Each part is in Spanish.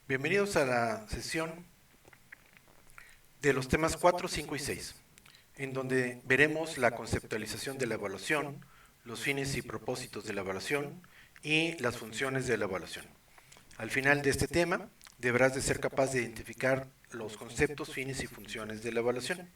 Bienvenidos a la sesión de los temas 4, 5 y 6, en donde veremos la conceptualización de la evaluación, los fines y propósitos de la evaluación y las funciones de la evaluación. Al final de este tema, deberás de ser capaz de identificar los conceptos, fines y funciones de la evaluación.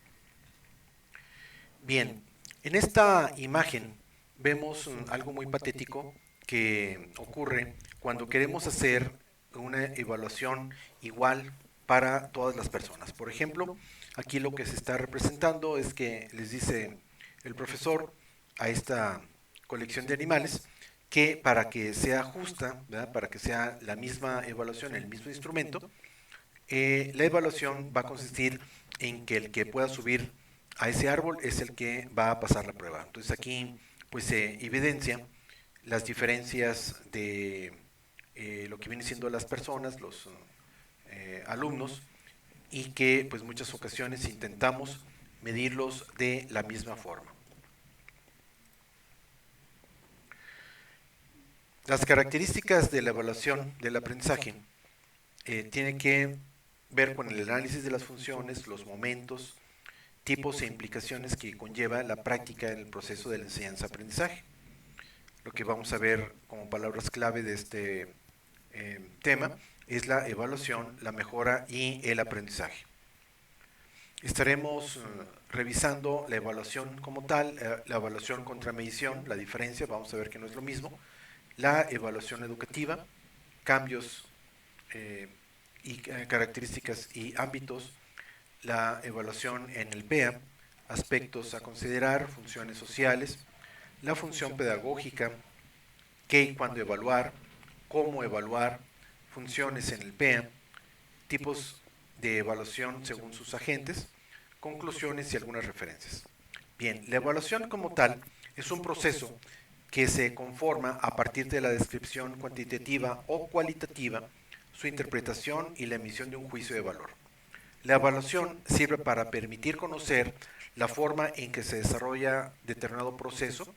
Bien, en esta imagen vemos algo muy patético que ocurre cuando queremos hacer una evaluación igual para todas las personas. Por ejemplo, aquí lo que se está representando es que les dice el profesor a esta colección de animales que para que sea justa, ¿verdad? Para que sea la misma evaluación, el mismo instrumento, la evaluación va a consistir en que el que pueda subir a ese árbol es el que va a pasar la prueba. Entonces aquí pues se evidencia las diferencias de lo que vienen siendo las personas, los alumnos, y que pues muchas ocasiones intentamos medirlos de la misma forma. Las características de la evaluación del aprendizaje tienen que ver con el análisis de las funciones, los momentos, tipos e implicaciones que conlleva la práctica en el proceso de la enseñanza-aprendizaje. Lo que vamos a ver como palabras clave de este tema es la evaluación, la mejora y el aprendizaje. Estaremos revisando la evaluación como tal, la evaluación contra medición, la diferencia, vamos a ver que no es lo mismo, la evaluación educativa, cambios y características y ámbitos, la evaluación en el PEA, aspectos a considerar, funciones sociales, la función pedagógica, qué y cuándo evaluar, cómo evaluar, funciones en el PEA, tipos de evaluación según sus agentes, conclusiones y algunas referencias. Bien, la evaluación como tal es un proceso que se conforma a partir de la descripción cuantitativa o cualitativa, su interpretación y la emisión de un juicio de valor. La evaluación sirve para permitir conocer la forma en que se desarrolla determinado proceso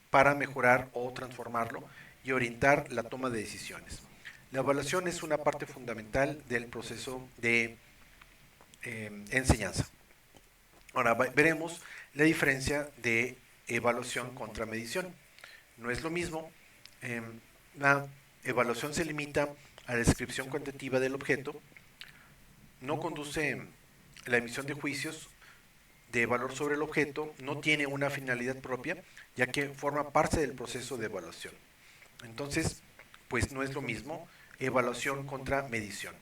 para mejorar o transformarlo y orientar la toma de decisiones. La evaluación es una parte fundamental del proceso de enseñanza. Ahora veremos la diferencia de evaluación contra medición. No es lo mismo, la evaluación se limita a la descripción cuantitativa del objeto, no conduce la emisión de juicios de valor sobre el objeto, no tiene una finalidad propia, ya que forma parte del proceso de evaluación. Entonces, pues no es lo mismo evaluación contra medición.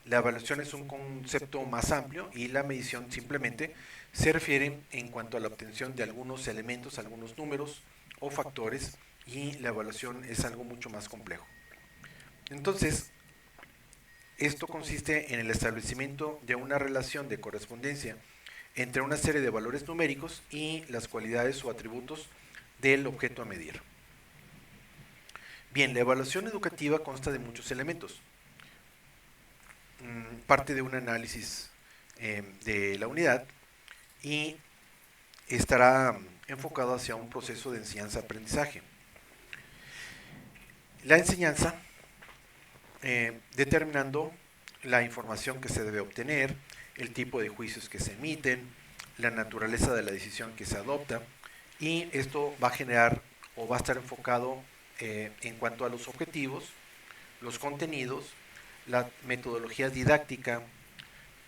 La evaluación es un concepto más amplio y la medición simplemente se refiere en cuanto a la obtención de algunos elementos, algunos números o factores, y la evaluación es algo mucho más complejo. Entonces, esto consiste en el establecimiento de una relación de correspondencia entre una serie de valores numéricos y las cualidades o atributos del objeto a medir. Bien, la evaluación educativa consta de muchos elementos. Parte de un análisis de la unidad y estará enfocado hacia un proceso de enseñanza-aprendizaje. La enseñanza, determinando la información que se debe obtener, el tipo de juicios que se emiten, la naturaleza de la decisión que se adopta, y esto va a generar o va a estar enfocado en cuanto a los objetivos, los contenidos, la metodología didáctica,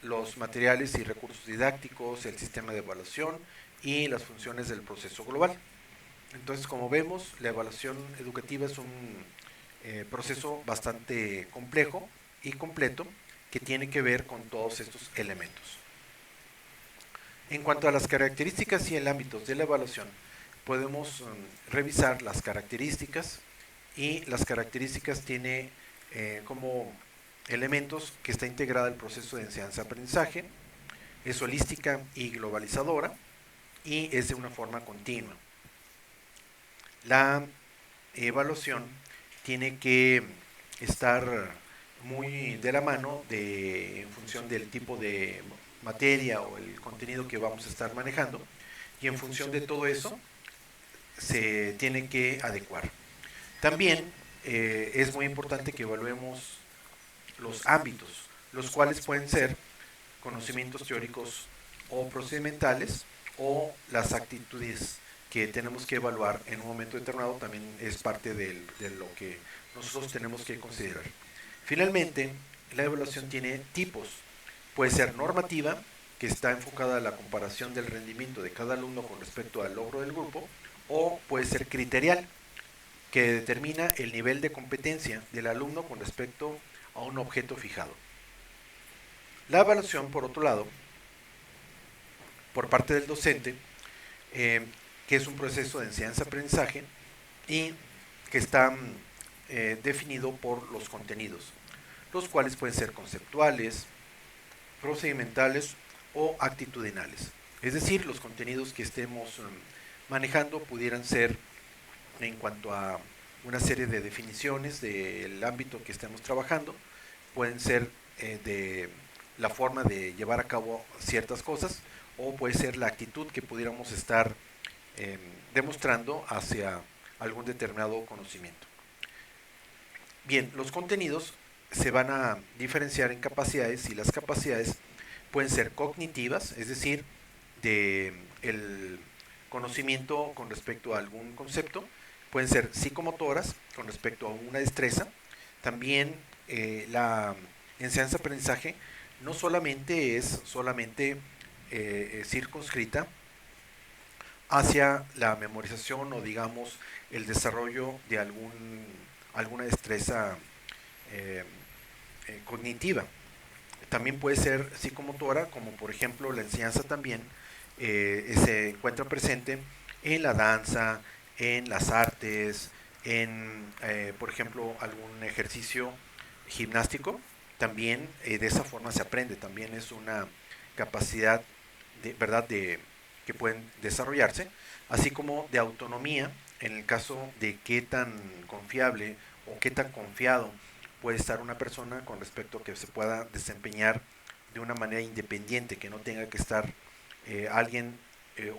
los materiales y recursos didácticos, el sistema de evaluación y las funciones del proceso global. Entonces, como vemos, la evaluación educativa es un proceso bastante complejo y completo que tiene que ver con todos estos elementos. En cuanto a las características y el ámbito de la evaluación, podemos revisar las características, y las características tiene como elementos que está integrada el proceso de enseñanza-aprendizaje, es holística y globalizadora y es de una forma continua. La evaluación tiene que estar muy de la mano en función del tipo de materia o el contenido que vamos a estar manejando, y en función de todo eso se tiene que adecuar. También es muy importante que evaluemos los ámbitos, los cuales pueden ser conocimientos teóricos o procedimentales, o las actitudes que tenemos que evaluar en un momento determinado, también es parte de lo que nosotros tenemos que considerar. Finalmente, la evaluación tiene tipos. Puede ser normativa, que está enfocada a la comparación del rendimiento de cada alumno con respecto al logro del grupo, o puede ser criterial, que determina el nivel de competencia del alumno con respecto a un objeto fijado. La evaluación, por otro lado, por parte del docente, que es un proceso de enseñanza-aprendizaje y que está definido por los contenidos, los cuales pueden ser conceptuales, procedimentales o actitudinales. Es decir, los contenidos que estemos manejando pudieran ser en cuanto a una serie de definiciones del ámbito que estemos trabajando, pueden ser de la forma de llevar a cabo ciertas cosas, o puede ser la actitud que pudiéramos estar demostrando hacia algún determinado conocimiento. Bien, los contenidos se van a diferenciar en capacidades, y las capacidades pueden ser cognitivas, es decir, de el conocimiento con respecto a algún concepto, pueden ser psicomotoras con respecto a una destreza. También la enseñanza-aprendizaje no solamente es circunscrita hacia la memorización o, digamos, el desarrollo de alguna destreza cognitiva. También puede ser psicomotora, como por ejemplo la enseñanza también se encuentra presente en la danza, en las artes, en, por ejemplo, algún ejercicio gimnástico. También de esa forma se aprende, también es una capacidad que pueden desarrollarse, así como de autonomía, en el caso de qué tan confiable o qué tan confiado puede estar una persona con respecto a que se pueda desempeñar de una manera independiente, que no tenga que estar alguien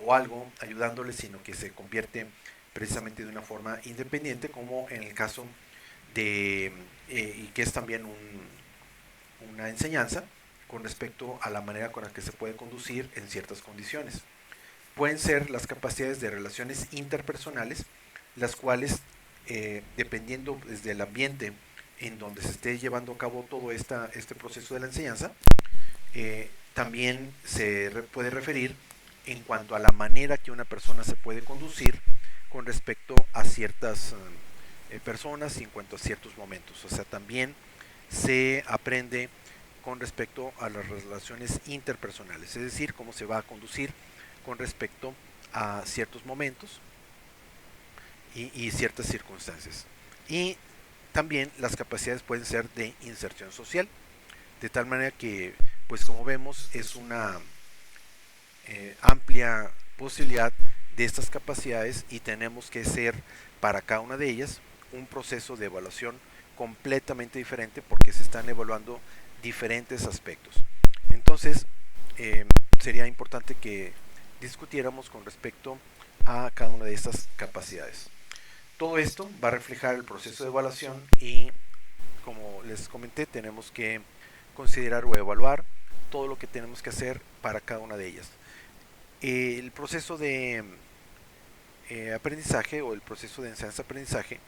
o algo ayudándole, sino que se convierte precisamente de una forma independiente, como en el caso de, y que es también una enseñanza con respecto a la manera con la que se puede conducir en ciertas condiciones. Pueden ser las capacidades de relaciones interpersonales, las cuales, dependiendo desde el ambiente en donde se esté llevando a cabo todo este proceso de la enseñanza, también se puede referir en cuanto a la manera que una persona se puede conducir con respecto a ciertas personas y en cuanto a ciertos momentos. O sea, también se aprende con respecto a las relaciones interpersonales, es decir, cómo se va a conducir con respecto a ciertos momentos y ciertas circunstancias. Y también las capacidades pueden ser de inserción social, de tal manera que, pues como vemos, es una amplia posibilidad de estas capacidades, y tenemos que hacer para cada una de ellas un proceso de evaluación completamente diferente, porque se están evaluando diferentes aspectos. Entonces, sería importante que discutiéramos con respecto a cada una de estas capacidades. Todo esto va a reflejar el proceso de evaluación, y como les comenté, tenemos que considerar o evaluar todo lo que tenemos que hacer para cada una de ellas. El proceso de aprendizaje, o el proceso de enseñanza-aprendizaje,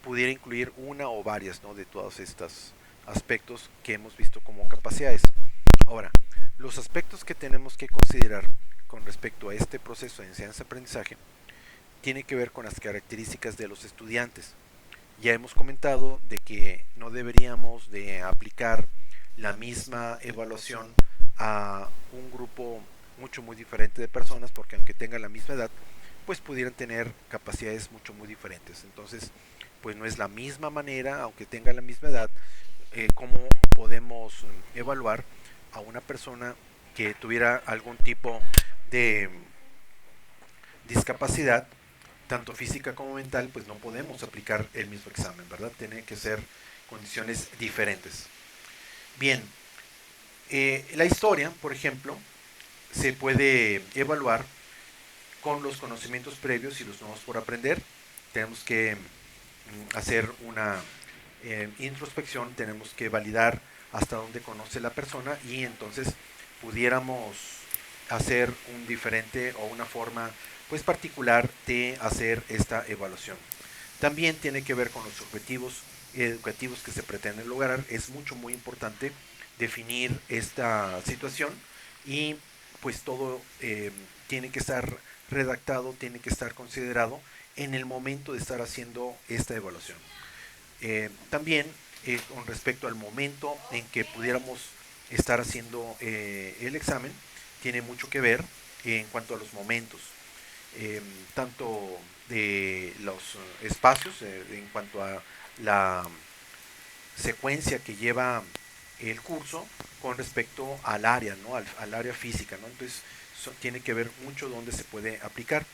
pudiera incluir una o varias, ¿no?, de todos estos aspectos que hemos visto como capacidades. Ahora, los aspectos que tenemos que considerar con respecto a este proceso de enseñanza-aprendizaje tiene que ver con las características de los estudiantes. Ya hemos comentado de que no deberíamos de aplicar la misma evaluación a un grupo muy diferente de personas, porque aunque tengan la misma edad, pues pudieran tener capacidades muy diferentes. Entonces, pues no es la misma manera, aunque tengan la misma edad, cómo podemos evaluar a una persona que tuviera algún tipo de discapacidad, tanto física como mental. Pues no podemos aplicar el mismo examen, ¿verdad? Tienen que ser condiciones diferentes. Bien, la historia, por ejemplo, se puede evaluar con los conocimientos previos y los nuevos por aprender. Tenemos que hacer una introspección tenemos que validar hasta dónde conoce la persona y entonces pudiéramos hacer un diferente o una forma pues particular de hacer esta evaluación. También tiene que ver con los objetivos educativos que se pretenden lograr. Es muy importante definir esta situación y pues todo tiene que estar redactado, tiene que estar considerado en el momento de estar haciendo esta evaluación. También con respecto al momento en que pudiéramos estar haciendo el examen, tiene mucho que ver en cuanto a los momentos, tanto de los espacios, en cuanto a la secuencia que lleva el curso con respecto al área, ¿no? Al área física, ¿no? Entonces tiene que ver mucho dónde se puede aplicar.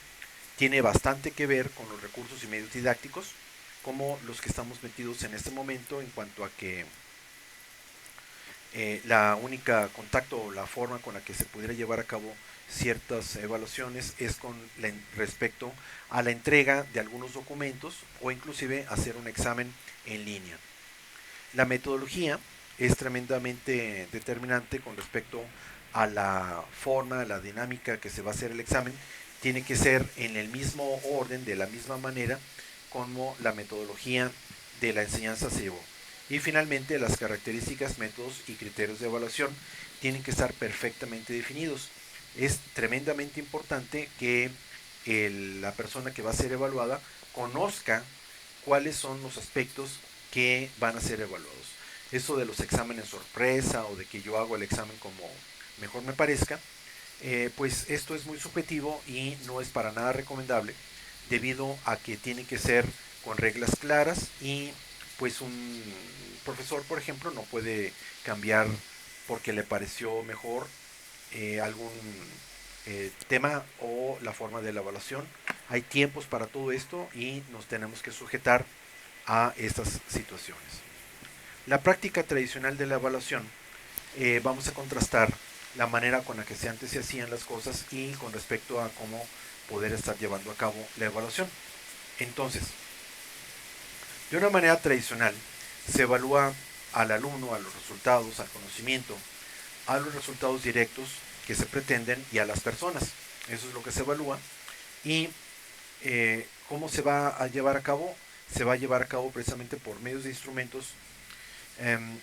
Tiene bastante que ver con los recursos y medios didácticos, como los que estamos metidos en este momento, en cuanto a que la única contacto o la forma con la que se pudiera llevar a cabo ciertas evaluaciones es con respecto a la entrega de algunos documentos o inclusive hacer un examen en línea. La metodología es tremendamente determinante con respecto a la forma, a la dinámica que se va a hacer el examen. Tiene que ser en el mismo orden, de la misma manera como la metodología de la enseñanza se llevó. Y finalmente, las características, métodos y criterios de evaluación tienen que estar perfectamente definidos. Es tremendamente importante que la persona que va a ser evaluada conozca cuáles son los aspectos que van a ser evaluados. Eso de los exámenes sorpresa o de que yo hago el examen como mejor me parezca, pues esto es muy subjetivo y no es para nada recomendable debido a que tiene que ser con reglas claras y pues un profesor, por ejemplo, no puede cambiar porque le pareció mejor algún tema o la forma de la evaluación. Hay tiempos para todo esto y nos tenemos que sujetar a estas situaciones. La práctica tradicional de la evaluación, vamos a contrastar la manera con la que antes se hacían las cosas y con respecto a cómo poder estar llevando a cabo la evaluación. Entonces, de una manera tradicional, se evalúa al alumno, a los resultados, al conocimiento, a los resultados directos que se pretenden y a las personas. Eso es lo que se evalúa. Y cómo se va a llevar a cabo, se va a llevar a cabo precisamente por medios de instrumentos.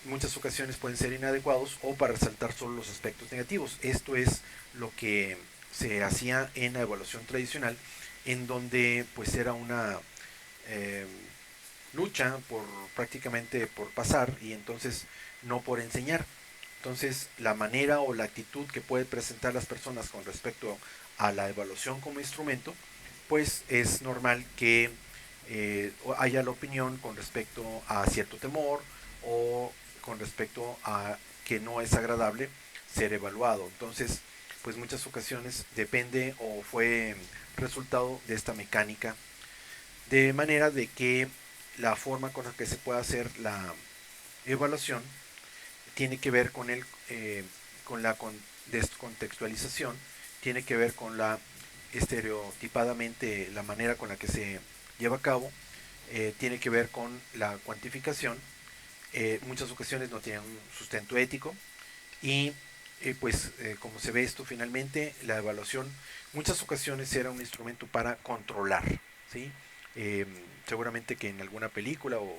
Muchas ocasiones pueden ser inadecuados o para resaltar solo los aspectos negativos. Esto es lo que se hacía en la evaluación tradicional, en donde pues era una eh, lucha por prácticamente por pasar y entonces no por enseñar. Entonces la manera o la actitud que pueden presentar las personas con respecto a la evaluación como instrumento, pues es normal que haya la opinión con respecto a cierto temor o con respecto a que no es agradable ser evaluado. Entonces, pues muchas ocasiones depende o fue resultado de esta mecánica, de manera de que la forma con la que se puede hacer la evaluación tiene que ver con la descontextualización, tiene que ver con la estereotipadamente la manera con la que se lleva a cabo, tiene que ver con la cuantificación, muchas ocasiones no tienen un sustento ético y como se ve esto finalmente, la evaluación muchas ocasiones era un instrumento para controlar, ¿sí? Eh, Seguramente que en alguna película o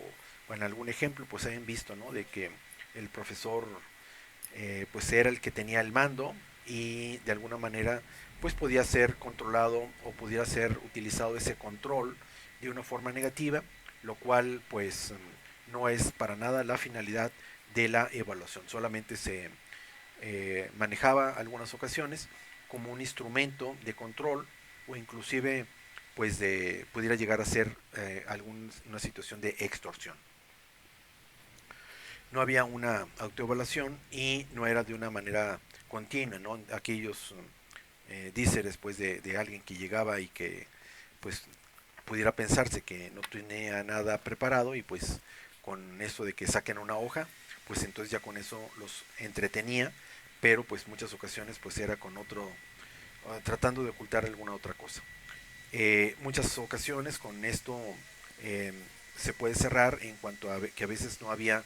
en algún ejemplo pues hayan visto, ¿no? De que el profesor pues era el que tenía el mando y de alguna manera pues podía ser controlado o pudiera ser utilizado ese control de una forma negativa, lo cual pues no es para nada la finalidad de la evaluación, solamente se manejaba algunas ocasiones como un instrumento de control o inclusive pues pudiera llegar a ser una situación de extorsión. No había una autoevaluación y no era de una manera continua, ¿no? Aquellos díceres pues de alguien que llegaba y que pues pudiera pensarse que no tenía nada preparado y pues con eso de que saquen una hoja, pues entonces ya con eso los entretenía, pero pues muchas ocasiones pues era con otro, tratando de ocultar alguna otra cosa. Muchas ocasiones con esto eh, se puede cerrar en cuanto a que a veces no había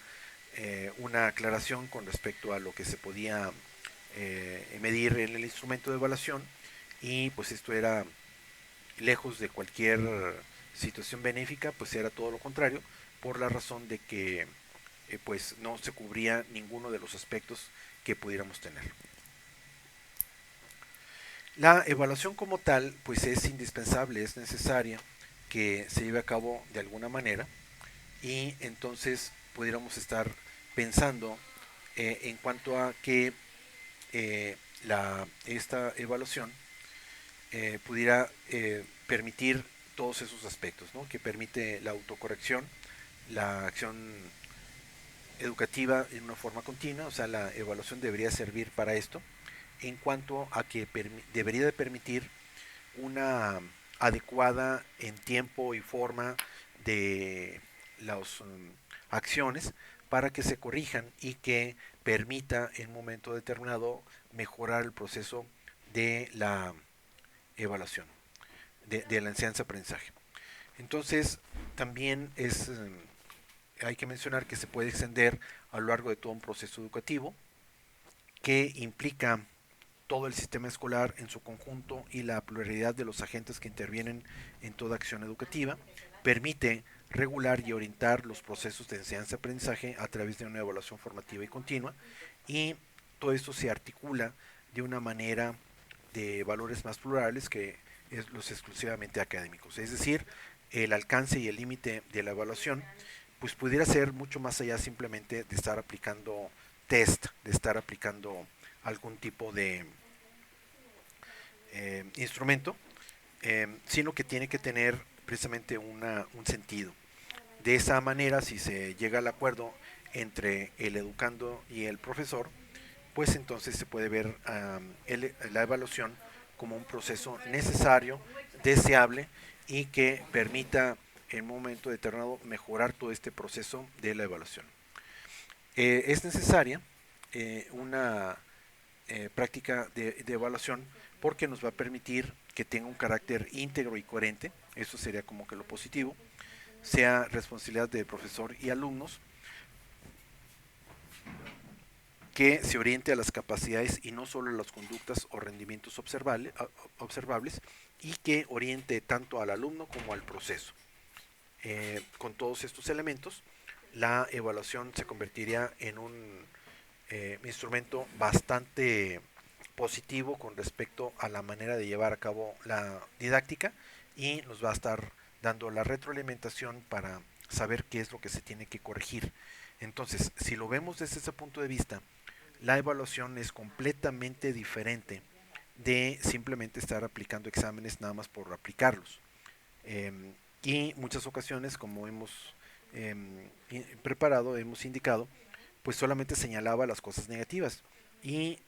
una aclaración con respecto a lo que se podía medir en el instrumento de evaluación, y pues esto era lejos de cualquier situación benéfica, pues era todo lo contrario, por la razón de que pues no se cubría ninguno de los aspectos que pudiéramos tener. La evaluación como tal, pues es indispensable, es necesaria que se lleve a cabo de alguna manera, y entonces pudiéramos estar pensando en cuanto a que esta evaluación pudiera permitir todos esos aspectos, ¿no? Que permite la autocorrección, la acción educativa en una forma continua, o sea, la evaluación debería servir para esto, en cuanto a que debería de permitir una adecuada en tiempo y forma de las acciones para que se corrijan y que permita en un momento determinado mejorar el proceso de la evaluación, de la enseñanza-aprendizaje. Entonces, también hay que mencionar que se puede extender a lo largo de todo un proceso educativo que implica todo el sistema escolar en su conjunto y la pluralidad de los agentes que intervienen en toda acción educativa, permite regular y orientar los procesos de enseñanza-aprendizaje a través de una evaluación formativa y continua, y todo esto se articula de una manera de valores más plurales que los exclusivamente académicos. Es decir, el alcance y el límite de la evaluación pues pudiera ser mucho más allá simplemente de estar aplicando test, de estar aplicando algún tipo de instrumento, sino que tiene que tener precisamente un sentido. De esa manera, si se llega al acuerdo entre el educando y el profesor, pues entonces se puede ver la evaluación como un proceso necesario, deseable, y que permita en un momento determinado mejorar todo este proceso de la evaluación. Es necesaria una práctica de evaluación porque nos va a permitir que tenga un carácter íntegro y coherente, eso sería como que lo positivo, sea responsabilidad de profesor y alumnos, que se oriente a las capacidades y no solo a las conductas o rendimientos observables, y que oriente tanto al alumno como al proceso. Con todos estos elementos, la evaluación se convertiría en un instrumento bastante positivo con respecto a la manera de llevar a cabo la didáctica, y nos va a estar dando la retroalimentación para saber qué es lo que se tiene que corregir. Entonces, si lo vemos desde ese punto de vista, la evaluación es completamente diferente de simplemente estar aplicando exámenes nada más por aplicarlos. Eh, y muchas ocasiones, como hemos preparado, hemos indicado, pues solamente señalaba las cosas negativas, y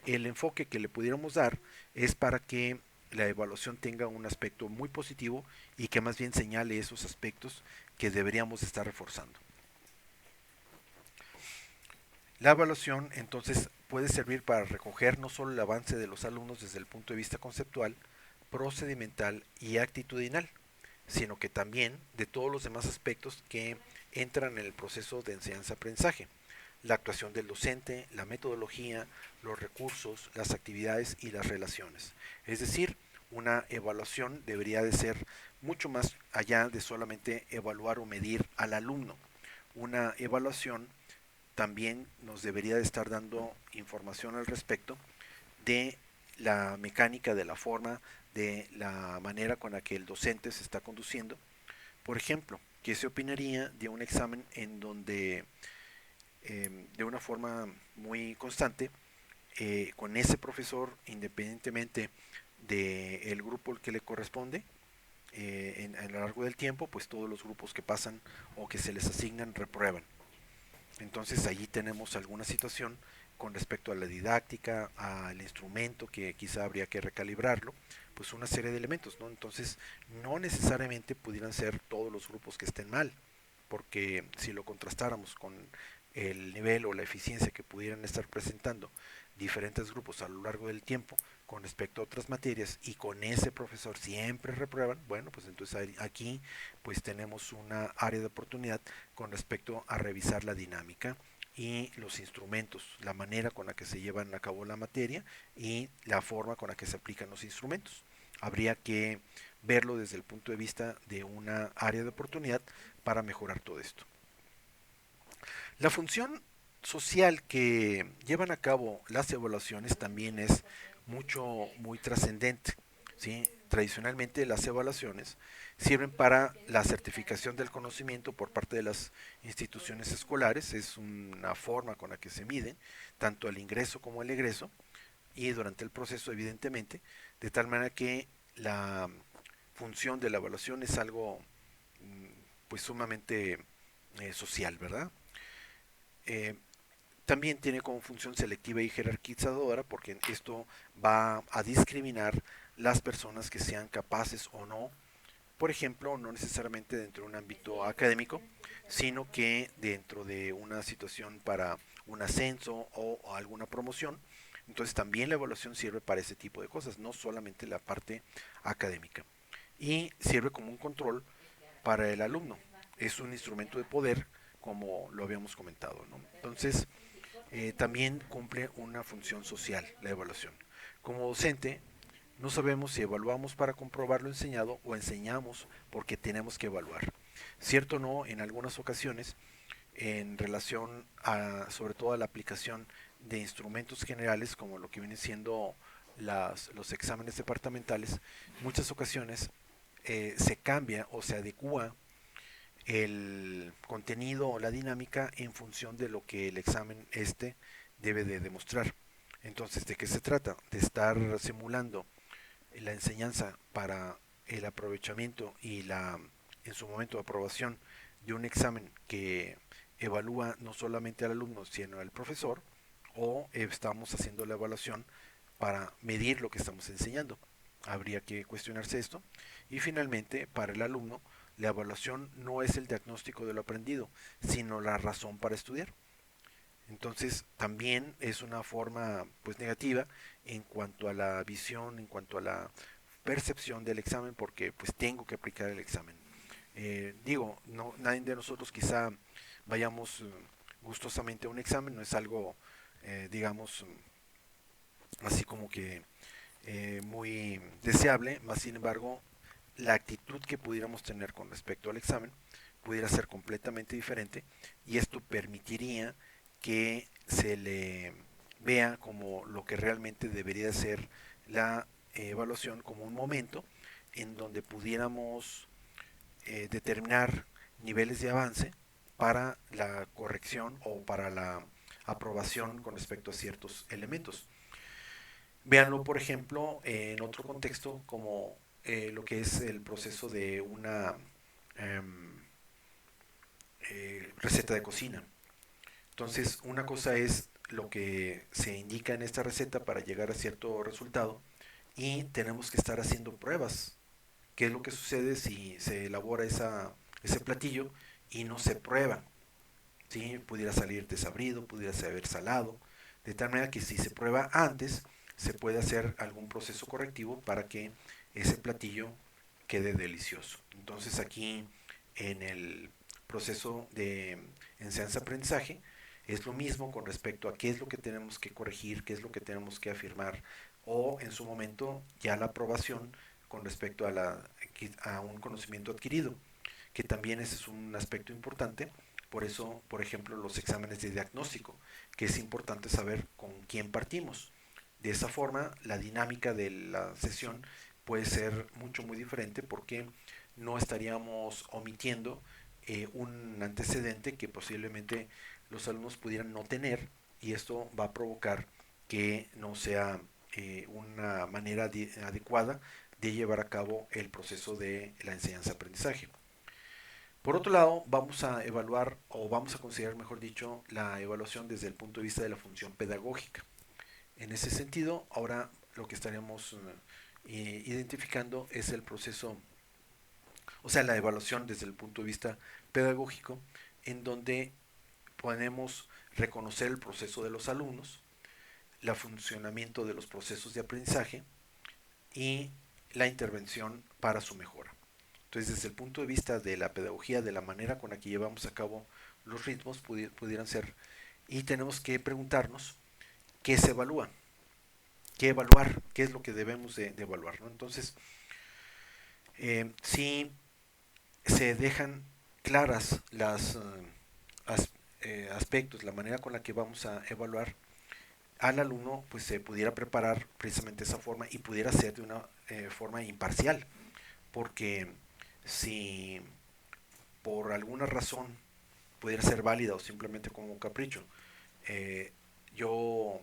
el enfoque que le pudiéramos dar es para que la evaluación tenga un aspecto muy positivo y que más bien señale esos aspectos que deberíamos estar reforzando. La evaluación entonces puede servir para recoger no solo el avance de los alumnos desde el punto de vista conceptual, procedimental y actitudinal, sino que también de todos los demás aspectos que entran en el proceso de enseñanza-aprendizaje: la actuación del docente, la metodología, los recursos, las actividades y las relaciones. Es decir, una evaluación debería de ser mucho más allá de solamente evaluar o medir al alumno. Una evaluación también nos debería de estar dando información al respecto de la mecánica, de la forma, de la manera con la que el docente se está conduciendo. Por ejemplo, ¿qué se opinaría de un examen en donde de una forma muy constante, con ese profesor, independientemente del grupo que le corresponde, a lo largo del tiempo, pues todos los grupos que pasan o que se les asignan reprueban? Entonces allí tenemos alguna situación con respecto a la didáctica, al instrumento que quizá habría que recalibrarlo, pues una serie de elementos, ¿no? Entonces no necesariamente pudieran ser todos los grupos que estén mal, porque si lo contrastáramos con el nivel o la eficiencia que pudieran estar presentando diferentes grupos a lo largo del tiempo con respecto a otras materias y con ese profesor siempre reprueban, bueno, pues entonces aquí pues tenemos una área de oportunidad con respecto a revisar la dinámica y los instrumentos, la manera con la que se llevan a cabo la materia y la forma con la que se aplican los instrumentos. Habría que verlo desde el punto de vista de una área de oportunidad para mejorar todo esto. La función social que llevan a cabo las evaluaciones también es muy trascendente. ¿Sí? Tradicionalmente las evaluaciones sirven para la certificación del conocimiento por parte de las instituciones escolares, es una forma con la que se mide tanto el ingreso como el egreso y durante el proceso evidentemente, de tal manera que la función de la evaluación es algo pues sumamente social, ¿verdad? Eh, También tiene como función selectiva y jerarquizadora porque esto va a discriminar las personas que sean capaces o no, por ejemplo, no necesariamente dentro de un ámbito académico, sino que dentro de una situación para un ascenso o alguna promoción. Entonces también la evaluación sirve para ese tipo de cosas, no solamente la parte académica. Y sirve como un control para el alumno. Es un instrumento de poder, como lo habíamos comentado, ¿no? Entonces, también cumple una función social la evaluación. Como docente, no sabemos si evaluamos para comprobar lo enseñado o enseñamos porque tenemos que evaluar. Cierto o no, en algunas ocasiones, en relación a, sobre todo a la aplicación de instrumentos generales como lo que vienen siendo los exámenes departamentales, muchas ocasiones se cambia o se adecua el contenido o la dinámica en función de lo que el examen debe de demostrar. Entonces, ¿de qué se trata? De estar simulando la enseñanza para el aprovechamiento y en su momento de aprobación de un examen que evalúa no solamente al alumno, sino al profesor, o estamos haciendo la evaluación para medir lo que estamos enseñando. Habría que cuestionarse esto. Y finalmente, para el alumno, la evaluación no es el diagnóstico de lo aprendido, sino la razón para estudiar. Entonces, también es una forma pues negativa en cuanto a la visión, en cuanto a la percepción del examen, porque pues tengo que aplicar el examen. Digo, no, nadie de nosotros quizá vayamos gustosamente a un examen, no es algo, digamos, así como que muy deseable, más sin embargo, la actitud que pudiéramos tener con respecto al examen pudiera ser completamente diferente y esto permitiría que se le vea como lo que realmente debería ser la evaluación, como un momento en donde pudiéramos determinar niveles de avance para la corrección o para la aprobación con respecto a ciertos elementos. Véanlo, por ejemplo, en otro contexto como lo que es el proceso de una eh, receta de cocina. Entonces, una cosa es lo que se indica en esta receta para llegar a cierto resultado y tenemos que estar haciendo pruebas. ¿Qué es lo que sucede si se elabora ese platillo y no se prueba? ¿Sí? Pudiera salir desabrido, pudiera saber salado, de tal manera que si se prueba antes, se puede hacer algún proceso correctivo para que ese platillo quede delicioso. Entonces aquí en el proceso de enseñanza-aprendizaje es lo mismo con respecto a qué es lo que tenemos que corregir, qué es lo que tenemos que afirmar o en su momento ya la aprobación con respecto a un conocimiento adquirido, que también ese es un aspecto importante. Por eso, por ejemplo, los exámenes de diagnóstico, que es importante saber con quién partimos. De esa forma, la dinámica de la sesión puede ser muy diferente porque no estaríamos omitiendo un antecedente que posiblemente los alumnos pudieran no tener y esto va a provocar que no sea una manera adecuada de llevar a cabo el proceso de la enseñanza-aprendizaje. Por otro lado, vamos a evaluar o vamos a considerar, mejor dicho, la evaluación desde el punto de vista de la función pedagógica. En ese sentido, ahora lo que estaremos identificando es el proceso, o sea, la evaluación desde el punto de vista pedagógico, en donde podemos reconocer el proceso de los alumnos, el funcionamiento de los procesos de aprendizaje y la intervención para su mejora. Entonces, desde el punto de vista de la pedagogía, de la manera con la que llevamos a cabo los ritmos, pudieran ser, y tenemos que preguntarnos qué se evalúa, qué evaluar, qué es lo que debemos de evaluar, ¿no? Entonces, si se dejan claras las aspectos, la manera con la que vamos a evaluar al alumno, pues se pudiera preparar precisamente de esa forma y pudiera ser de una forma imparcial, porque si por alguna razón pudiera ser válida o simplemente como un capricho, yo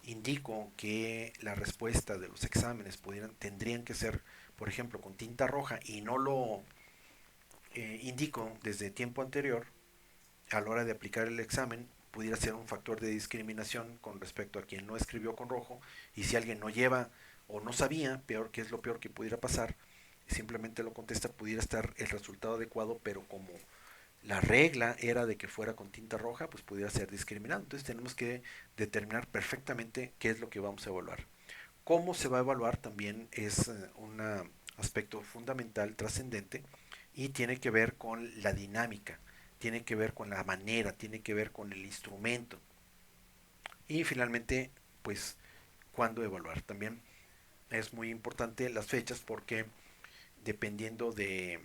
indico que la respuesta de los exámenes tendrían que ser, por ejemplo, con tinta roja y no lo indico desde tiempo anterior, a la hora de aplicar el examen, pudiera ser un factor de discriminación con respecto a quien no escribió con rojo, y si alguien no lleva o no sabía, peor, que es lo peor que pudiera pasar, simplemente lo contesta, pudiera estar el resultado adecuado, pero como la regla era de que fuera con tinta roja, pues pudiera ser discriminado. Entonces tenemos que determinar perfectamente qué es lo que vamos a evaluar. Cómo se va a evaluar también es un aspecto fundamental, trascendente, y tiene que ver con la dinámica, tiene que ver con la manera, tiene que ver con el instrumento. Y finalmente, pues, cuándo evaluar. También es muy importante las fechas porque dependiendo de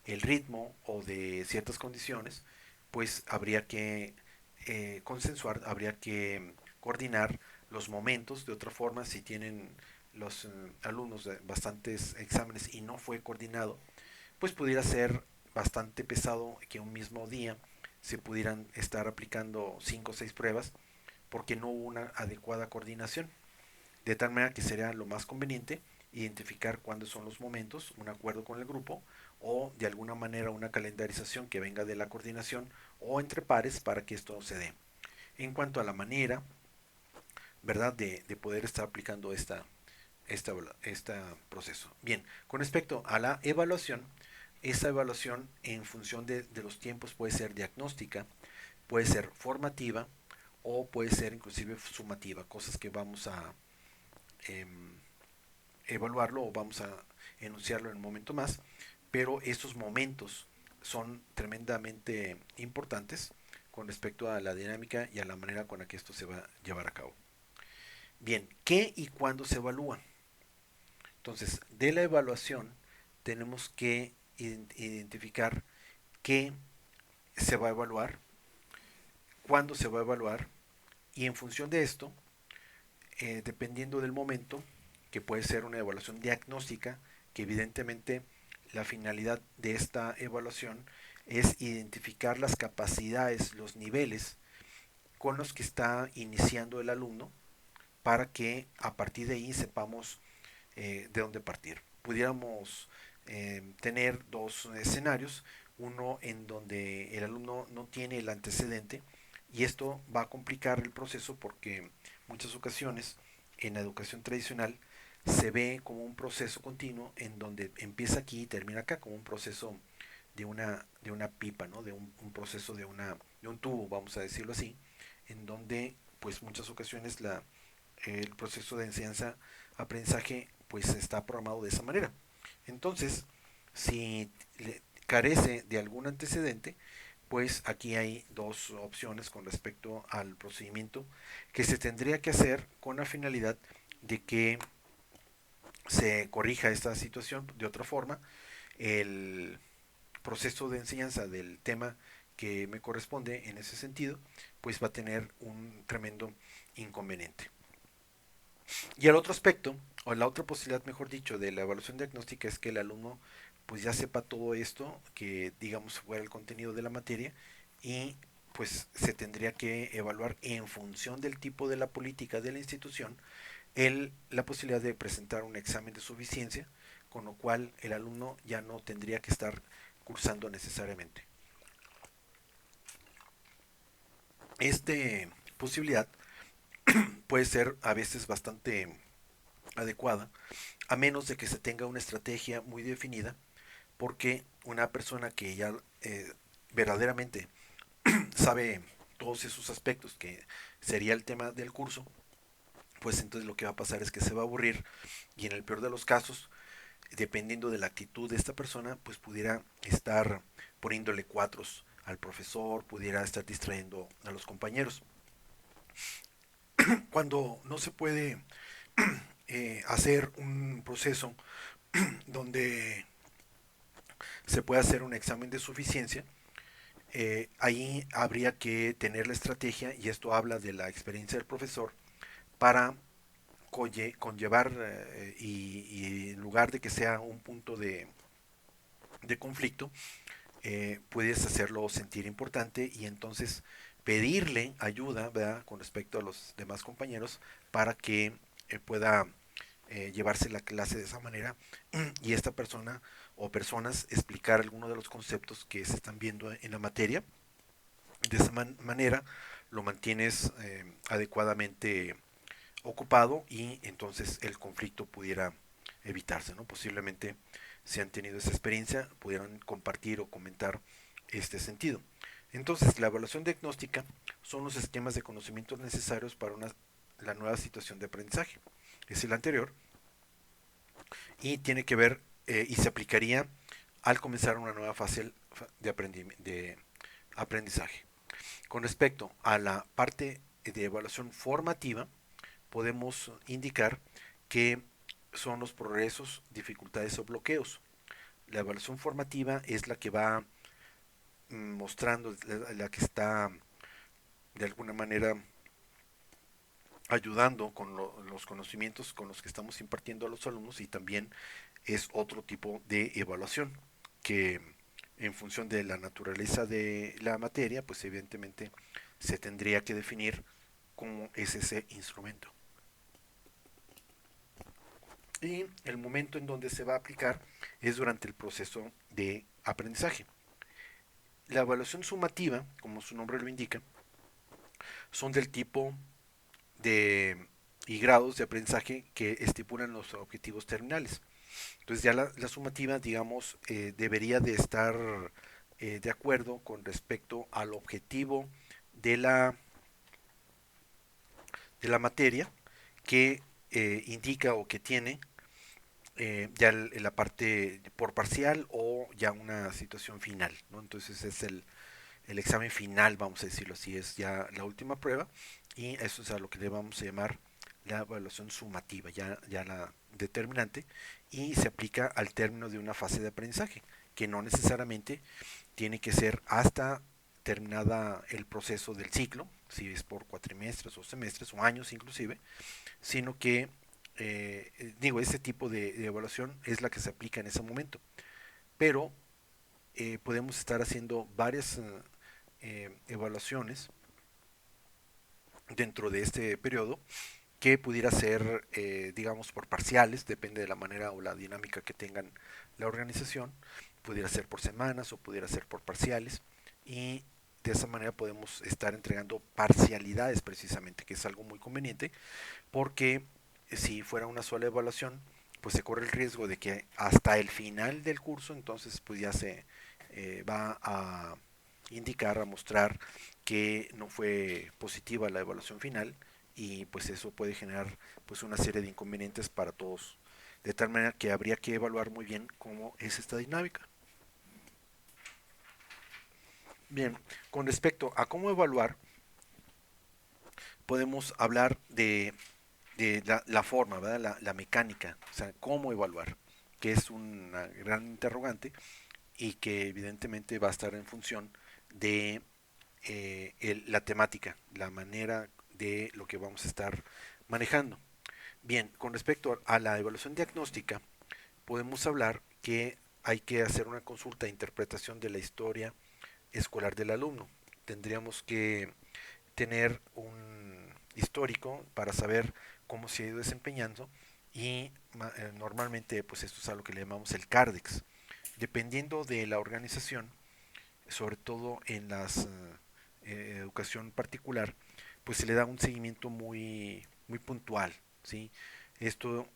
el ritmo o de ciertas condiciones, pues habría que consensuar, habría que coordinar los momentos. De otra forma, si tienen los alumnos bastantes exámenes y no fue coordinado, pues pudiera ser bastante pesado que un mismo día se pudieran estar aplicando 5 o 6 pruebas porque no hubo una adecuada coordinación. De tal manera que sería lo más conveniente identificar cuándo son los momentos, un acuerdo con el grupo o de alguna manera una calendarización que venga de la coordinación o entre pares para que esto se dé. En cuanto a la manera, ¿verdad?, de poder estar aplicando este proceso. Bien, con respecto a la evaluación, esa evaluación en función de los tiempos puede ser diagnóstica, puede ser formativa o puede ser inclusive sumativa, cosas que vamos a eh, evaluarlo o vamos a enunciarlo en un momento más, pero estos momentos son tremendamente importantes con respecto a la dinámica y a la manera con la que esto se va a llevar a cabo. Bien, ¿qué y cuándo se evalúa? Entonces, de la evaluación tenemos que identificar qué se va a evaluar, cuándo se va a evaluar y en función de esto, dependiendo del momento, que puede ser una evaluación diagnóstica, que evidentemente la finalidad de esta evaluación es identificar las capacidades, los niveles con los que está iniciando el alumno para que a partir de ahí sepamos de dónde partir. Pudiéramos tener dos escenarios, uno en donde el alumno no tiene el antecedente y esto va a complicar el proceso porque muchas ocasiones en la educación tradicional se ve como un proceso continuo en donde empieza aquí y termina acá, como un proceso de una pipa, ¿no? De un proceso de un tubo, vamos a decirlo así, en donde pues muchas ocasiones el proceso de enseñanza aprendizaje pues está programado de esa manera. Entonces, si carece de algún antecedente, pues aquí hay dos opciones con respecto al procedimiento que se tendría que hacer con la finalidad de que se corrija esta situación. De otra forma, el proceso de enseñanza del tema que me corresponde en ese sentido, pues va a tener un tremendo inconveniente. Y el otro aspecto, o la otra posibilidad, mejor dicho, de la evaluación diagnóstica es que el alumno pues ya sepa todo esto, que digamos fuera el contenido de la materia, y pues se tendría que evaluar en función del tipo de la política de la institución la posibilidad de presentar un examen de suficiencia, con lo cual el alumno ya no tendría que estar cursando necesariamente. Esta posibilidad puede ser a veces bastante adecuada, a menos de que se tenga una estrategia muy definida, porque una persona que ya verdaderamente sabe todos esos aspectos que sería el tema del curso, pues entonces lo que va a pasar es que se va a aburrir y en el peor de los casos, dependiendo de la actitud de esta persona, pues pudiera estar poniéndole cuatros al profesor, pudiera estar distrayendo a los compañeros. Cuando no se puede hacer un proceso donde se puede hacer un examen de suficiencia, ahí habría que tener la estrategia, y esto habla de la experiencia del profesor, para conllevar y en lugar de que sea un punto de conflicto, puedes hacerlo sentir importante y entonces pedirle ayuda, ¿verdad?, con respecto a los demás compañeros para que pueda llevarse la clase de esa manera y esta persona o personas explicar algunos de los conceptos que se están viendo en la materia. De esa manera lo mantienes adecuadamente ocupado y entonces el conflicto pudiera evitarse, ¿no? Posiblemente si han tenido esa experiencia pudieran compartir o comentar este sentido. Entonces, la evaluación diagnóstica son los esquemas de conocimientos necesarios para la nueva situación de aprendizaje. Es el anterior y tiene que ver y se aplicaría al comenzar una nueva fase de aprendizaje. Con respecto a la parte de evaluación formativa, podemos indicar que son los progresos, dificultades o bloqueos. La evaluación formativa es la que va mostrando, la que está de alguna manera ayudando con los conocimientos con los que estamos impartiendo a los alumnos, y también es otro tipo de evaluación que en función de la naturaleza de la materia, pues evidentemente se tendría que definir cómo es ese instrumento. Y el momento en donde se va a aplicar es durante el proceso de aprendizaje. La evaluación sumativa, como su nombre lo indica, son del tipo de y grados de aprendizaje que estipulan los objetivos terminales. Entonces ya la sumativa, digamos, debería de estar de acuerdo con respecto al objetivo de de la materia que indica o que tiene ya la parte por parcial o ya una situación final, ¿no? Entonces es el examen final, vamos a decirlo así, es ya la última prueba y eso es a lo que le vamos a llamar la evaluación sumativa, ya la determinante, y se aplica al término de una fase de aprendizaje, que no necesariamente tiene que ser hasta terminada el proceso del ciclo, si es por cuatrimestres o semestres o años inclusive, sino que digo, ese tipo de evaluación es la que se aplica en ese momento, pero podemos estar haciendo varias evaluaciones dentro de este periodo que pudiera ser, digamos, por parciales, depende de la manera o la dinámica que tengan la organización, pudiera ser por semanas o pudiera ser por parciales, y de esa manera podemos estar entregando parcialidades precisamente, que es algo muy conveniente, porque si fuera una sola evaluación, pues se corre el riesgo de que hasta el final del curso, entonces pues ya se va a indicar, a mostrar que no fue positiva la evaluación final, y pues eso puede generar pues una serie de inconvenientes para todos, de tal manera que habría que evaluar muy bien cómo es esta dinámica. Bien, con respecto a cómo evaluar, podemos hablar de la forma, ¿verdad? La mecánica, o sea, cómo evaluar, que es una gran interrogante y que evidentemente va a estar en función de la temática, la manera de lo que vamos a estar manejando. Bien, con respecto a la evaluación diagnóstica, podemos hablar que hay que hacer una consulta de interpretación de la historia escolar del alumno. Tendríamos que tener un histórico para saber cómo se ha ido desempeñando, y normalmente pues esto es a lo que le llamamos el CARDEX. Dependiendo de la organización, sobre todo en las educación particular, pues se le da un seguimiento muy puntual, ¿sí? Esto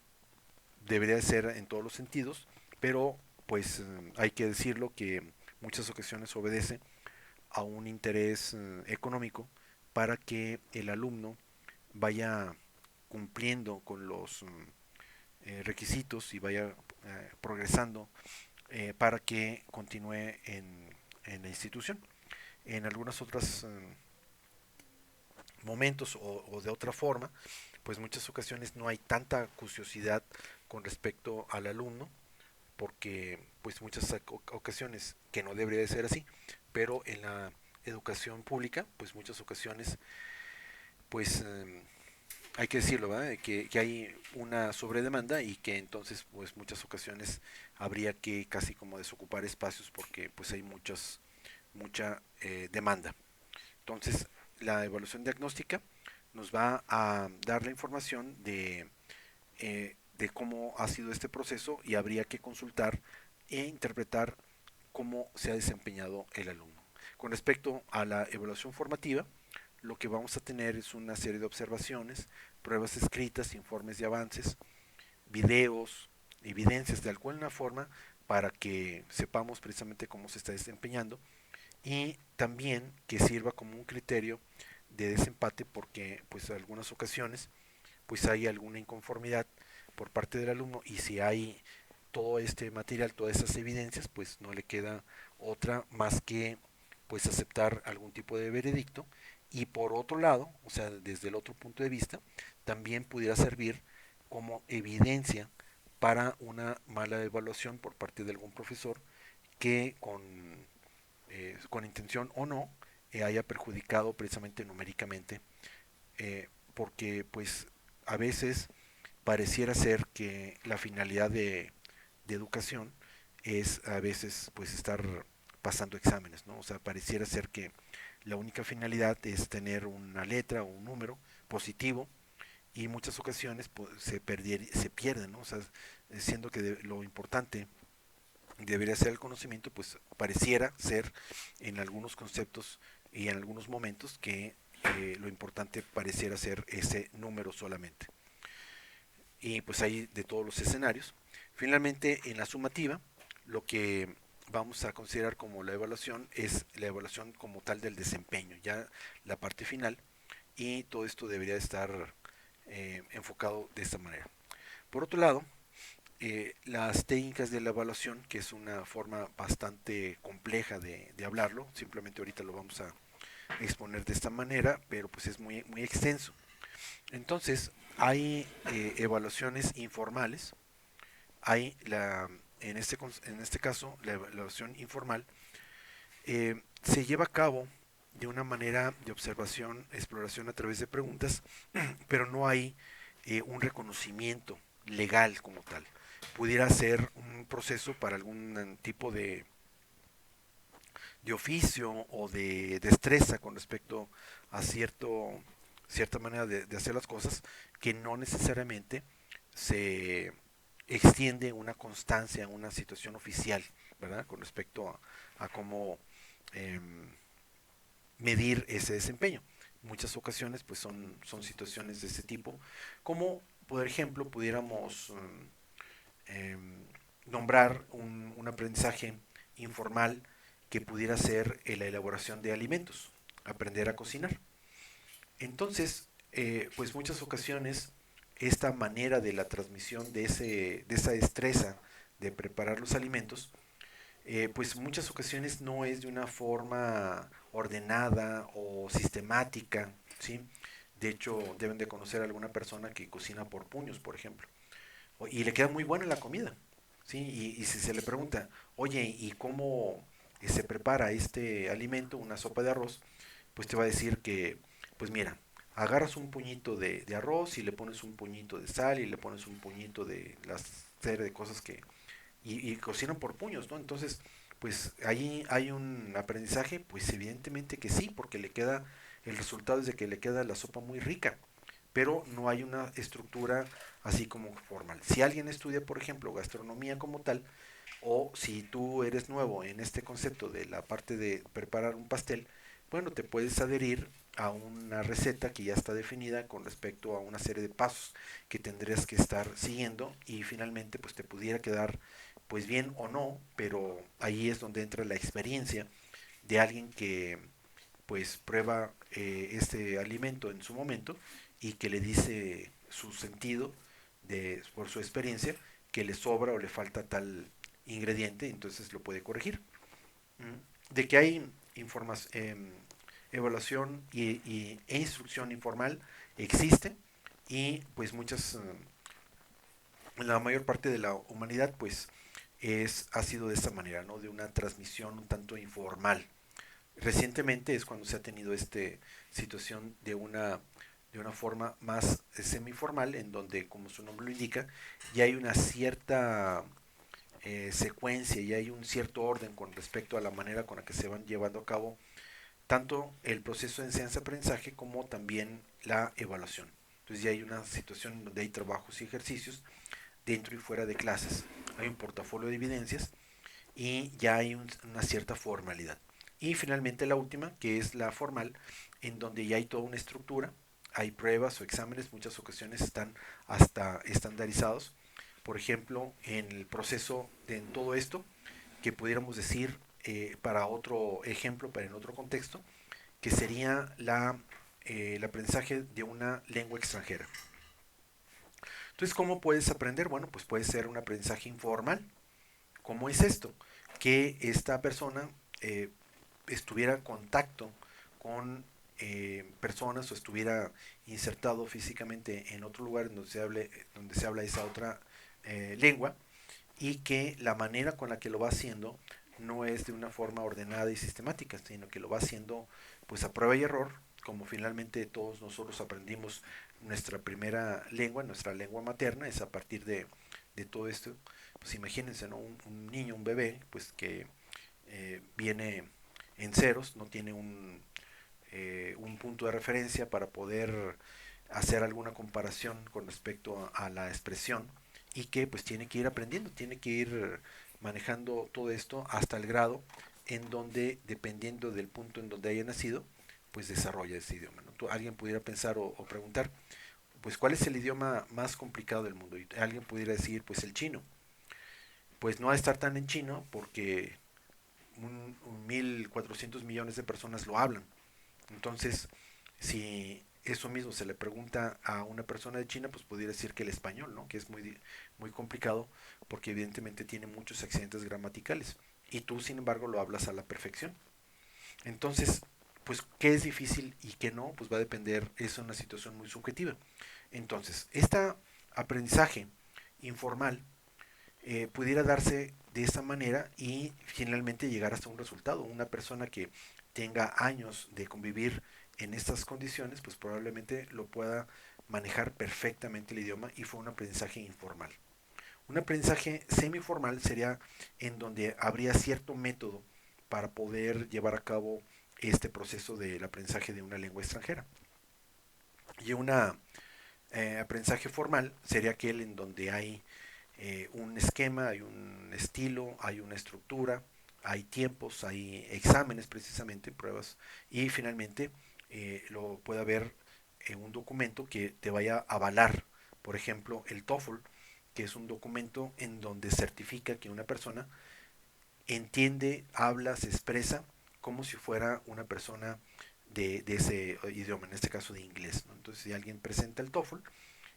debería ser en todos los sentidos, pero pues hay que decirlo que muchas ocasiones obedece a un interés económico para que el alumno vaya cumpliendo con los requisitos y vaya progresando para que continúe en la institución. En algunos otros momentos o de otra forma, pues muchas ocasiones no hay tanta curiosidad con respecto al alumno, porque pues muchas ocasiones que no debería de ser así, pero en la educación pública, pues muchas ocasiones, pues hay que decirlo, ¿verdad? Que hay una sobredemanda y que entonces pues muchas ocasiones habría que casi como desocupar espacios porque pues hay mucha demanda. Entonces la evaluación diagnóstica nos va a dar la información de cómo ha sido este proceso y habría que consultar e interpretar cómo se ha desempeñado el alumno. Con respecto a la evaluación formativa, lo que vamos a tener es una serie de observaciones, pruebas escritas, informes de avances, videos, evidencias de alguna forma para que sepamos precisamente cómo se está desempeñando y también que sirva como un criterio de desempate porque pues en algunas ocasiones pues hay alguna inconformidad por parte del alumno y si hay todo este material, todas esas evidencias, pues no le queda otra más que pues aceptar algún tipo de veredicto y por otro lado, o sea, desde el otro punto de vista, también pudiera servir como evidencia para una mala evaluación por parte de algún profesor que con intención o no haya perjudicado precisamente numéricamente porque pues a veces pareciera ser que la finalidad de educación es a veces pues estar pasando exámenes, ¿no? O sea, pareciera ser que la única finalidad es tener una letra o un número positivo y en muchas ocasiones pues, se pierde, ¿no? O sea, siendo que lo importante debería ser el conocimiento, pues pareciera ser en algunos conceptos y en algunos momentos que lo importante pareciera ser ese número solamente. Y pues hay de todos los escenarios. Finalmente, en la sumativa, lo que vamos a considerar como la evaluación es la evaluación como tal del desempeño, ya la parte final, y todo esto debería estar enfocado de esta manera. Por otro lado, las técnicas de la evaluación, que es una forma bastante compleja de hablarlo, simplemente ahorita lo vamos a exponer de esta manera, pero pues es muy extenso. Entonces, hay evaluaciones informales, hay en este caso la evaluación informal, se lleva a cabo de una manera de observación, exploración a través de preguntas, pero no hay un reconocimiento legal como tal. Pudiera ser un proceso para algún tipo de oficio o de destreza con respecto a cierta manera de hacer las cosas que no necesariamente se extiende una constancia, una situación oficial, ¿verdad? Con respecto a cómo eh, medir ese desempeño. Muchas ocasiones pues son situaciones de ese tipo, como por ejemplo pudiéramos eh, nombrar un aprendizaje informal que pudiera ser la elaboración de alimentos, aprender a cocinar. Entonces, pues muchas ocasiones esta manera de la transmisión de esa destreza de preparar los alimentos, pues muchas ocasiones no es de una forma ordenada o sistemática, ¿sí? De hecho, deben de conocer a alguna persona que cocina por puños, por ejemplo, y le queda muy buena la comida, ¿sí? Y si se le pregunta, oye, ¿y cómo se prepara este alimento, una sopa de arroz? Pues te va a decir que, pues mira, agarras un puñito de arroz y le pones un puñito de sal y le pones un puñito de la serie de cosas que... Y cocinan por puños, ¿no? Entonces, pues ahí hay un aprendizaje, pues evidentemente que sí, porque le queda, el resultado es de que le queda la sopa muy rica, pero no hay una estructura así como formal. Si alguien estudia, por ejemplo, gastronomía como tal, o si tú eres nuevo en este concepto de la parte de preparar un pastel, bueno, te puedes adherir a una receta que ya está definida con respecto a una serie de pasos que tendrías que estar siguiendo y finalmente pues te pudiera quedar pues bien o no, pero ahí es donde entra la experiencia de alguien que pues prueba este alimento en su momento y que le dice su sentido por su experiencia que le sobra o le falta tal ingrediente, entonces lo puede corregir. De que hay evaluación e instrucción informal existe, y pues la mayor parte de la humanidad pues ha sido de esta manera, ¿no? De una transmisión un tanto informal. Recientemente es cuando se ha tenido esta situación de una forma más semiformal, en donde, como su nombre lo indica, ya hay una cierta secuencia y hay un cierto orden con respecto a la manera con la que se van llevando a cabo tanto el proceso de enseñanza-aprendizaje como también la evaluación. Entonces ya hay una situación donde hay trabajos y ejercicios dentro y fuera de clases, hay un portafolio de evidencias y ya hay una cierta formalidad. Y finalmente la última, que es la formal, en donde ya hay toda una estructura, hay pruebas o exámenes, muchas ocasiones están hasta estandarizados. Por ejemplo, en el proceso en todo esto, que pudiéramos decir, para otro ejemplo, para en otro contexto, que sería el aprendizaje de una lengua extranjera. Entonces, ¿cómo puedes aprender? Bueno, pues puede ser un aprendizaje informal. ¿Cómo es esto? Que esta persona estuviera en contacto con personas o estuviera insertado físicamente en otro lugar donde se habla esa otra lengua, y que la manera con la que lo va haciendo no es de una forma ordenada y sistemática, sino que lo va haciendo pues a prueba y error, como finalmente todos nosotros aprendimos nuestra primera lengua, nuestra lengua materna, es a partir de todo esto. Pues imagínense, ¿no? Un niño, un bebé, pues que viene en ceros, no tiene un punto de referencia para poder hacer alguna comparación con respecto a la expresión, y que pues tiene que ir aprendiendo, tiene que ir manejando todo esto hasta el grado en donde, dependiendo del punto en donde haya nacido, pues desarrolla ese idioma, ¿no? Alguien pudiera pensar o preguntar, pues ¿cuál es el idioma más complicado del mundo? Y alguien pudiera decir, pues el chino. Pues no va a estar tan en chino porque 1.400 millones de personas lo hablan. Entonces, si eso mismo se le pregunta a una persona de China, pues podría decir que el español, ¿no? Que es muy complicado porque evidentemente tiene muchos accidentes gramaticales. Y tú, sin embargo, lo hablas a la perfección. Entonces, pues, ¿qué es difícil y qué no? Pues va a depender, es una situación muy subjetiva. Entonces, este aprendizaje informal pudiera darse de esa manera y finalmente llegar hasta un resultado. Una persona que tenga años de convivir en estas condiciones, pues probablemente lo pueda manejar perfectamente el idioma, y fue un aprendizaje informal. Un aprendizaje semiformal sería en donde habría cierto método para poder llevar a cabo este proceso del aprendizaje de una lengua extranjera. Y un aprendizaje formal sería aquel en donde hay un esquema, hay un estilo, hay una estructura, hay tiempos, hay exámenes precisamente, pruebas, y finalmente lo puede haber un documento que te vaya a avalar. Por ejemplo, el TOEFL, que es un documento en donde certifica que una persona entiende, habla, se expresa como si fuera una persona de ese idioma, en este caso de inglés, ¿no? Entonces, si alguien presenta el TOEFL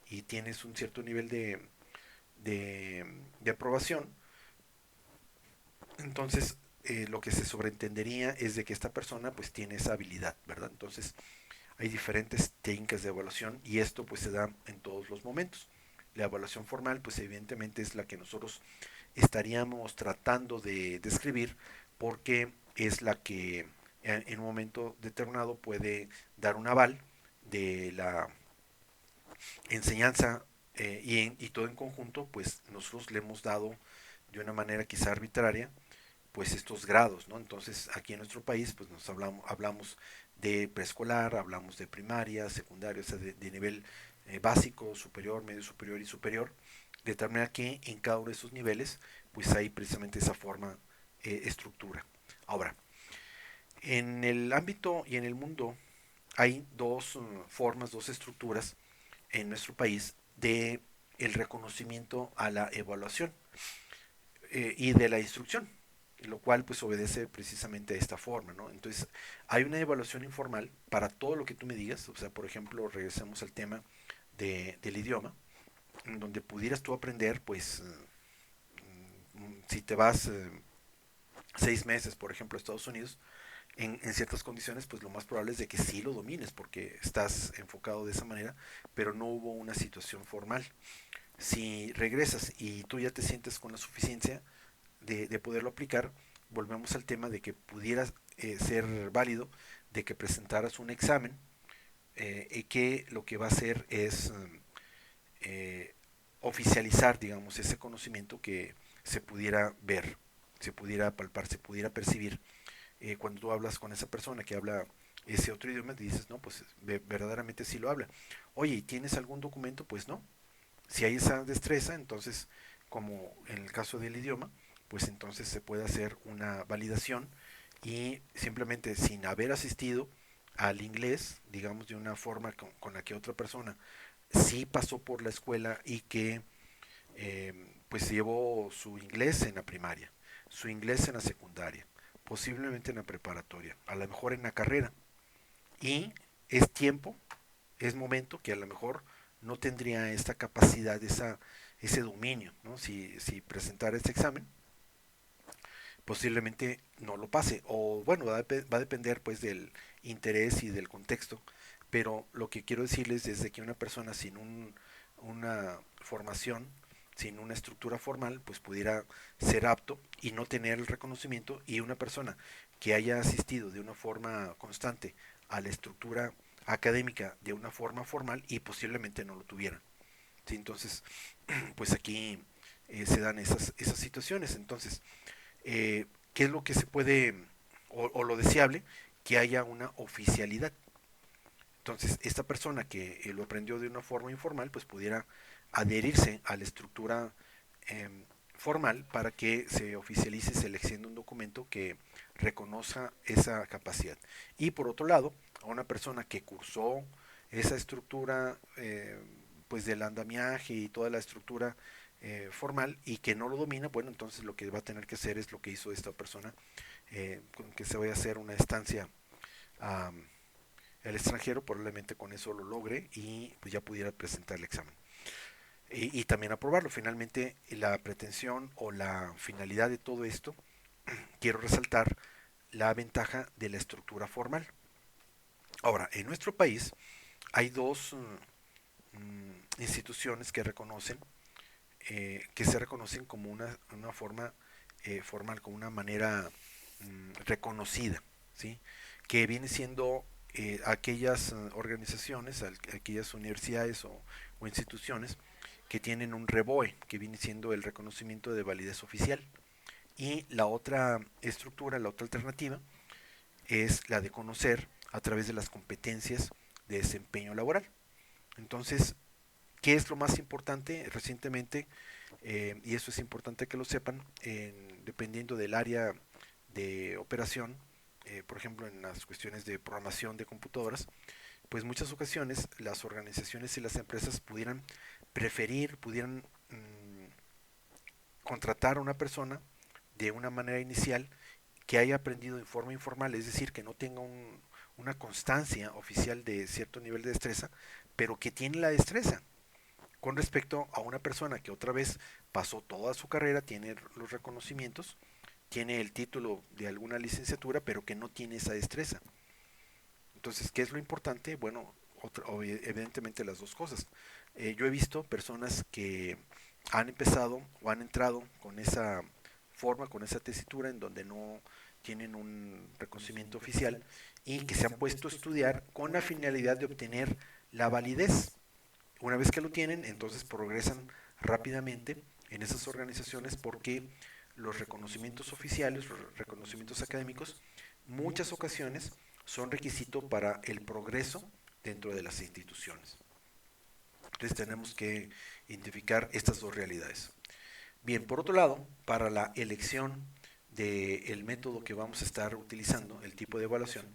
y tienes un cierto nivel de aprobación, entonces lo que se sobreentendería es de que esta persona pues tiene esa habilidad, ¿verdad? Entonces hay diferentes técnicas de evaluación, y esto pues se da en todos los momentos. La evaluación formal pues evidentemente es la que nosotros estaríamos tratando de describir, porque es la que en un momento determinado puede dar un aval de la enseñanza, y todo en conjunto, pues nosotros le hemos dado de una manera quizá arbitraria pues estos grados, ¿no? Entonces aquí en nuestro país pues hablamos de preescolar, hablamos de primaria, secundaria, o sea, de nivel básico, superior, medio superior y superior, de tal manera que en cada uno de esos niveles pues hay precisamente esa forma, estructura. Ahora, en el ámbito y en el mundo hay dos formas, dos estructuras en nuestro país de el reconocimiento a la evaluación y de la instrucción. lo cual pues obedece precisamente a esta forma, ¿no? Entonces, hay una evaluación informal para todo lo que tú me digas, o sea, por ejemplo, regresamos al tema del idioma, en donde pudieras tú aprender, pues, si te vas 6 meses, por ejemplo, a Estados Unidos, en ciertas condiciones, pues lo más probable es de que sí lo domines, porque estás enfocado de esa manera, pero no hubo una situación formal. Si regresas y tú ya te sientes con la suficiencia de poderlo aplicar, volvemos al tema de que pudieras ser válido, de que presentaras un examen y que lo que va a hacer es eh, oficializar, digamos, ese conocimiento que se pudiera ver, se pudiera palpar, se pudiera percibir. Cuando tú hablas con esa persona que habla ese otro idioma, dices, no, pues verdaderamente sí lo habla. Oye, ¿y tienes algún documento? Pues no. Si hay esa destreza, entonces, como en el caso del idioma, pues entonces se puede hacer una validación y simplemente sin haber asistido al inglés, digamos de una forma con la que otra persona sí pasó por la escuela y que pues llevó su inglés en la primaria, su inglés en la secundaria, posiblemente en la preparatoria, a lo mejor en la carrera. Y es tiempo, es momento que a lo mejor no tendría esta capacidad, ese dominio, ¿no? Si presentara este examen, posiblemente no lo pase. O bueno, va a depender pues del interés y del contexto. Pero lo que quiero decirles es de que una persona sin una formación, sin una estructura formal, pues pudiera ser apto y no tener el reconocimiento, y una persona que haya asistido de una forma constante a la estructura académica de una forma formal y posiblemente no lo tuviera. ¿Sí? Entonces, pues aquí se dan esas situaciones. Entonces, ¿qué es lo que se puede, o lo deseable? Que haya una oficialidad. Entonces, esta persona que lo aprendió de una forma informal, pues pudiera adherirse a la estructura eh, formal para que se oficialice seleccionando un documento que reconozca esa capacidad. Y por otro lado, a una persona que cursó esa estructura pues del andamiaje y toda la estructura formal y que no lo domina, bueno, entonces lo que va a tener que hacer es lo que hizo esta persona, con que se vaya a hacer una estancia a el extranjero, probablemente con eso lo logre y pues ya pudiera presentar el examen. Y también aprobarlo. Finalmente, la pretensión o la finalidad de todo esto, quiero resaltar la ventaja de la estructura formal. Ahora, en nuestro país hay dos instituciones que reconocen, que se reconocen como una forma formal, como una manera reconocida, ¿sí? Que viene siendo aquellas organizaciones, aquellas universidades o instituciones que tienen un REBOE, que viene siendo el reconocimiento de validez oficial. Y la otra estructura, la otra alternativa, es la de conocer a través de las competencias de desempeño laboral. Entonces, ¿qué es lo más importante? Recientemente, y eso es importante que lo sepan, dependiendo del área de operación, por ejemplo en las cuestiones de programación de computadoras, pues muchas ocasiones las organizaciones y las empresas pudieran contratar a una persona de una manera inicial que haya aprendido de forma informal, es decir, que no tenga una constancia oficial de cierto nivel de destreza, pero que tiene la destreza con respecto a una persona que otra vez pasó toda su carrera, tiene los reconocimientos, tiene el título de alguna licenciatura, pero que no tiene esa destreza. Entonces, ¿qué es lo importante? Bueno, evidentemente las dos cosas. Yo he visto personas que han empezado o han entrado con esa forma, con esa tesitura en donde no tienen un reconocimiento oficial y que se han puesto a estudiar con la finalidad de obtener la validez. Una vez que lo tienen, entonces progresan rápidamente en esas organizaciones porque los reconocimientos oficiales, los reconocimientos académicos, muchas ocasiones son requisito para el progreso dentro de las instituciones. Entonces tenemos que identificar estas dos realidades. Bien, por otro lado, para la elección del método que vamos a estar utilizando, el tipo de evaluación,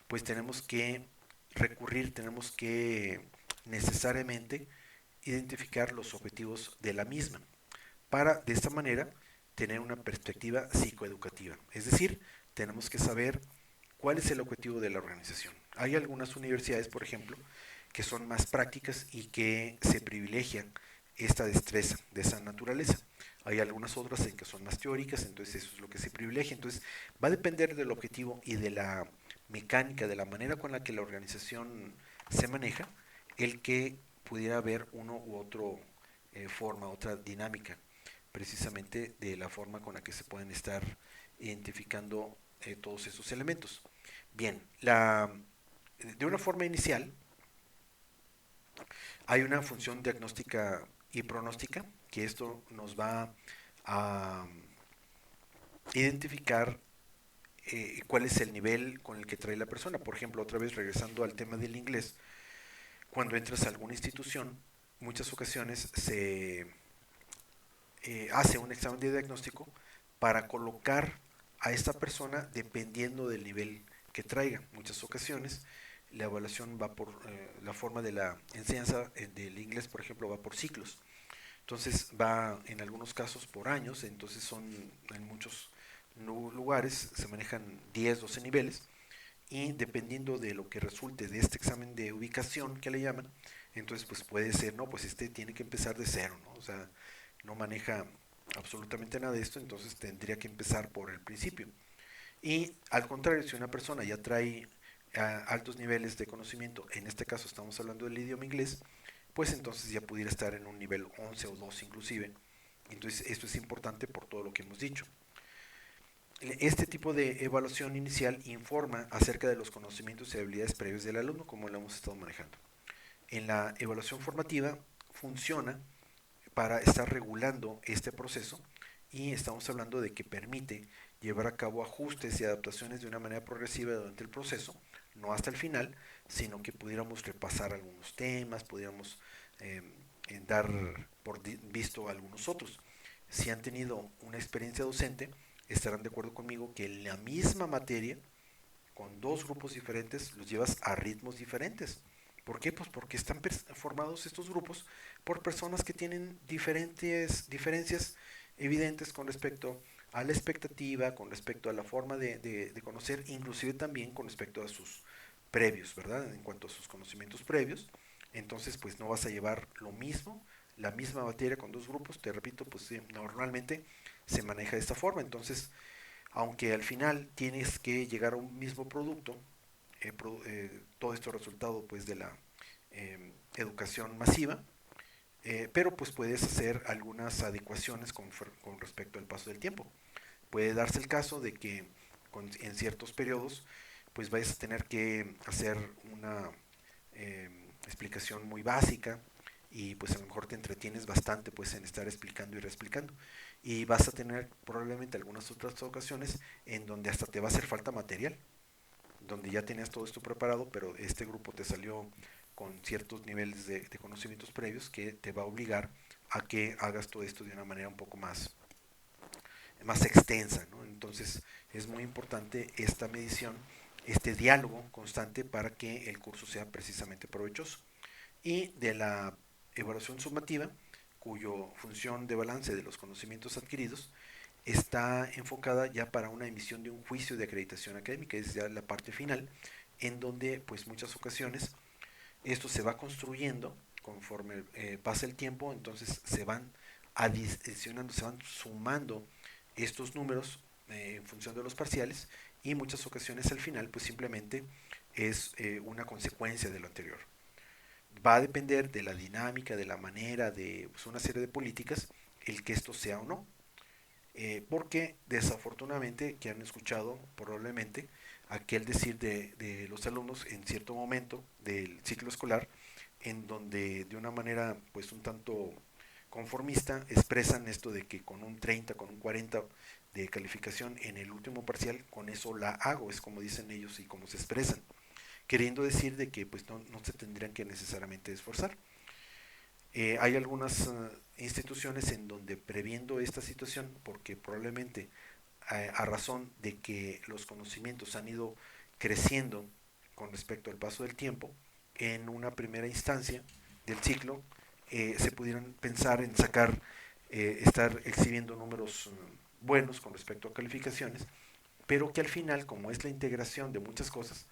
pues tenemos que necesariamente identificar los objetivos de la misma, para de esta manera tener una perspectiva psicoeducativa. Es decir, tenemos que saber cuál es el objetivo de la organización. Hay algunas universidades, por ejemplo, que son más prácticas y que se privilegian esta destreza de esa naturaleza. Hay algunas otras en que son más teóricas, entonces eso es lo que se privilegia. Entonces va a depender del objetivo y de la mecánica, de la manera con la que la organización se maneja, el que pudiera haber uno u otro forma, otra dinámica, precisamente de la forma con la que se pueden estar identificando todos esos elementos. Bien, de una forma inicial, hay una función diagnóstica y pronóstica, que esto nos va a identificar cuál es el nivel con el que trae la persona. Por ejemplo, otra vez regresando al tema del inglés, cuando entras a alguna institución, muchas ocasiones se hace un examen de diagnóstico para colocar a esta persona dependiendo del nivel que traiga. Muchas ocasiones la evaluación va por la forma de la enseñanza del inglés, por ejemplo, va por ciclos. Entonces va en algunos casos por años, entonces son en muchos lugares se manejan 10, 12 niveles y dependiendo de lo que resulte de este examen de ubicación que le llaman, entonces pues puede ser, no, pues este tiene que empezar de cero, ¿no? O sea, no maneja absolutamente nada de esto, entonces tendría que empezar por el principio. Y al contrario, si una persona ya trae altos niveles de conocimiento, en este caso estamos hablando del idioma inglés, pues entonces ya pudiera estar en un nivel 11 o 12 inclusive. Entonces esto es importante por todo lo que hemos dicho. Este tipo de evaluación inicial informa acerca de los conocimientos y habilidades previos del alumno, como lo hemos estado manejando. En la evaluación formativa funciona para estar regulando este proceso y estamos hablando de que permite llevar a cabo ajustes y adaptaciones de una manera progresiva durante el proceso, no hasta el final, sino que pudiéramos repasar algunos temas, pudiéramos eh, dar por visto algunos otros. Si han tenido una experiencia docente, estarán de acuerdo conmigo que en la misma materia, con dos grupos diferentes, los llevas a ritmos diferentes. ¿Por qué? Pues porque están formados estos grupos por personas que tienen diferencias evidentes con respecto a la expectativa, con respecto a la forma de conocer, inclusive también con respecto a sus previos, ¿verdad? En cuanto a sus conocimientos previos. Entonces, pues no vas a llevar lo mismo, la misma materia con dos grupos, te repito, pues sí, normalmente se maneja de esta forma. Entonces, aunque al final tienes que llegar a un mismo producto, todo esto resultado pues de la educación masiva, pero pues puedes hacer algunas adecuaciones con respecto al paso del tiempo. Puede darse el caso de que en ciertos periodos pues vais a tener que hacer una eh, explicación muy básica y pues a lo mejor te entretienes bastante pues en estar explicando y reexplicando y vas a tener probablemente algunas otras ocasiones en donde hasta te va a hacer falta material, donde ya tenías todo esto preparado, pero este grupo te salió con ciertos niveles de conocimientos previos que te va a obligar a que hagas todo esto de una manera un poco más extensa, ¿no? Entonces es muy importante esta medición, este diálogo constante para que el curso sea precisamente provechoso. Y de la evaluación sumativa, cuyo función de balance de los conocimientos adquiridos está enfocada ya para una emisión de un juicio de acreditación académica, es ya la parte final, en donde pues muchas ocasiones esto se va construyendo conforme pasa el tiempo, entonces se van adicionando, se van sumando estos números en función de los parciales y muchas ocasiones al final pues simplemente es una consecuencia de lo anterior. Va a depender de la dinámica, de la manera, de pues, una serie de políticas, el que esto sea o no. Porque desafortunadamente, que han escuchado probablemente, aquel decir de los alumnos en cierto momento del ciclo escolar, en donde de una manera pues un tanto conformista expresan esto de que con un 30, con un 40 de calificación en el último parcial, con eso la hago, es como dicen ellos y como se expresan, queriendo decir de que pues no se tendrían que necesariamente esforzar. Hay algunas instituciones en donde previendo esta situación, porque probablemente a razón de que los conocimientos han ido creciendo con respecto al paso del tiempo, en una primera instancia del ciclo se pudieran pensar en sacar, estar exhibiendo números buenos con respecto a calificaciones, pero que al final, como es la integración de muchas cosas,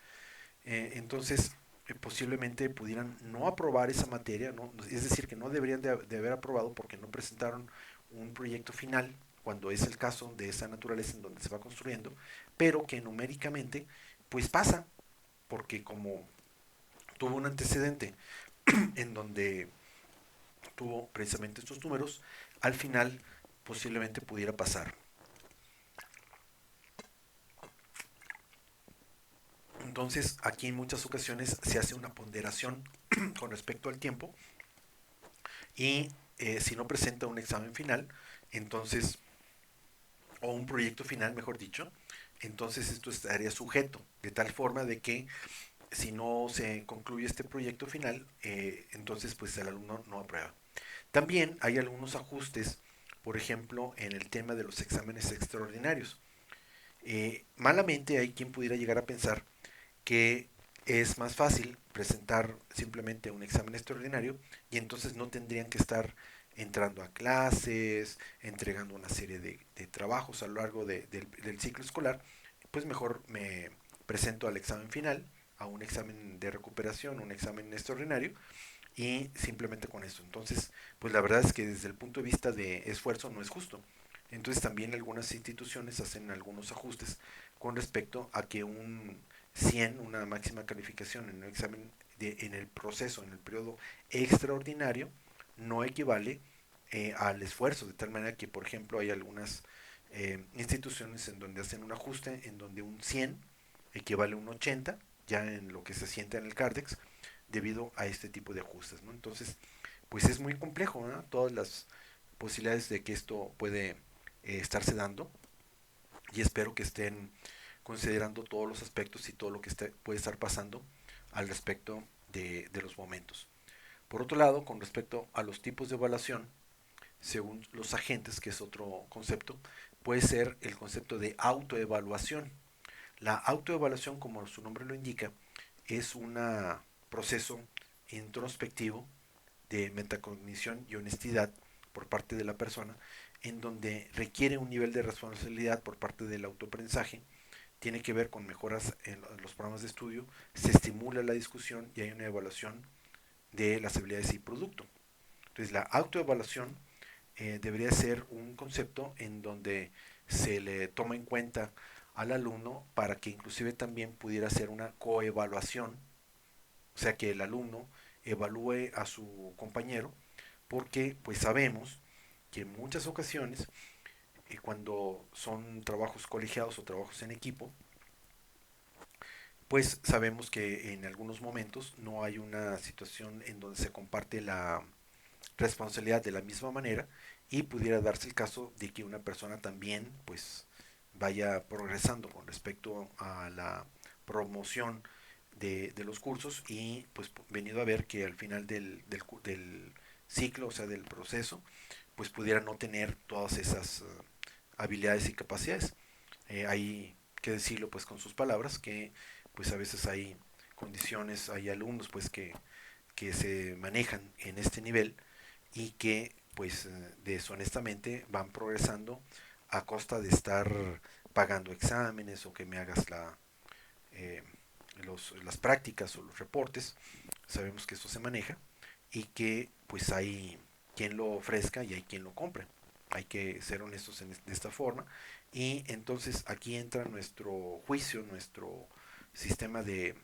entonces posiblemente pudieran no aprobar esa materia, ¿no? Es decir, que no deberían de haber aprobado porque no presentaron un proyecto final, cuando es el caso de esa naturaleza en donde se va construyendo, pero que numéricamente pues pasa, porque como tuvo un antecedente en donde tuvo precisamente estos números, al final posiblemente pudiera pasar. Entonces, aquí en muchas ocasiones se hace una ponderación con respecto al tiempo y si no presenta un examen final, entonces, o un proyecto final, mejor dicho, entonces esto estaría sujeto, de tal forma de que si no se concluye este proyecto final, entonces pues el alumno no aprueba. También hay algunos ajustes, por ejemplo, en el tema de los exámenes extraordinarios. Malamente hay quien pudiera llegar a pensar que es más fácil presentar simplemente un examen extraordinario y entonces no tendrían que estar entrando a clases, entregando una serie de trabajos a lo largo del ciclo escolar, pues mejor me presento al examen final, a un examen de recuperación, un examen extraordinario, y simplemente con eso. Entonces, pues la verdad es que desde el punto de vista de esfuerzo no es justo. Entonces también algunas instituciones hacen algunos ajustes con respecto a que un 100, una máxima calificación en un examen en el proceso, en el periodo extraordinario, no equivale al esfuerzo, de tal manera que, por ejemplo, hay algunas instituciones en donde hacen un ajuste, en donde un 100 equivale a un 80, ya en lo que se sienta en el CARDEX, debido a este tipo de ajustes, ¿no? Entonces, pues es muy complejo, ¿no? Todas las posibilidades de que esto puede estarse dando y espero que estén considerando todos los aspectos y todo lo que puede estar pasando al respecto de los momentos. Por otro lado, con respecto a los tipos de evaluación, según los agentes, que es otro concepto, puede ser el concepto de autoevaluación. La autoevaluación, como su nombre lo indica, es un proceso introspectivo de metacognición y honestidad por parte de la persona, en donde requiere un nivel de responsabilidad por parte del autoaprendizaje, tiene que ver con mejoras en los programas de estudio, se estimula la discusión y hay una evaluación de las habilidades y producto. Entonces la autoevaluación debería ser un concepto en donde se le toma en cuenta al alumno para que inclusive también pudiera ser una coevaluación, o sea que el alumno evalúe a su compañero, porque pues sabemos que en muchas ocasiones cuando son trabajos colegiados o trabajos en equipo, pues sabemos que en algunos momentos no hay una situación en donde se comparte la responsabilidad de la misma manera y pudiera darse el caso de que una persona también pues vaya progresando con respecto a la promoción de los cursos y pues venido a ver que al final del ciclo, o sea, del proceso, pues pudiera no tener todas esas habilidades y capacidades. Hay que decirlo pues con sus palabras que pues a veces hay condiciones, hay alumnos pues que se manejan en este nivel y que pues deshonestamente van progresando a costa de estar pagando exámenes o que me hagas eh, las prácticas o los reportes. Sabemos que esto se maneja y que pues hay quien lo ofrezca y hay quien lo compre. Hay que ser honestos de esta forma. Y entonces aquí entra nuestro juicio, nuestro sistema de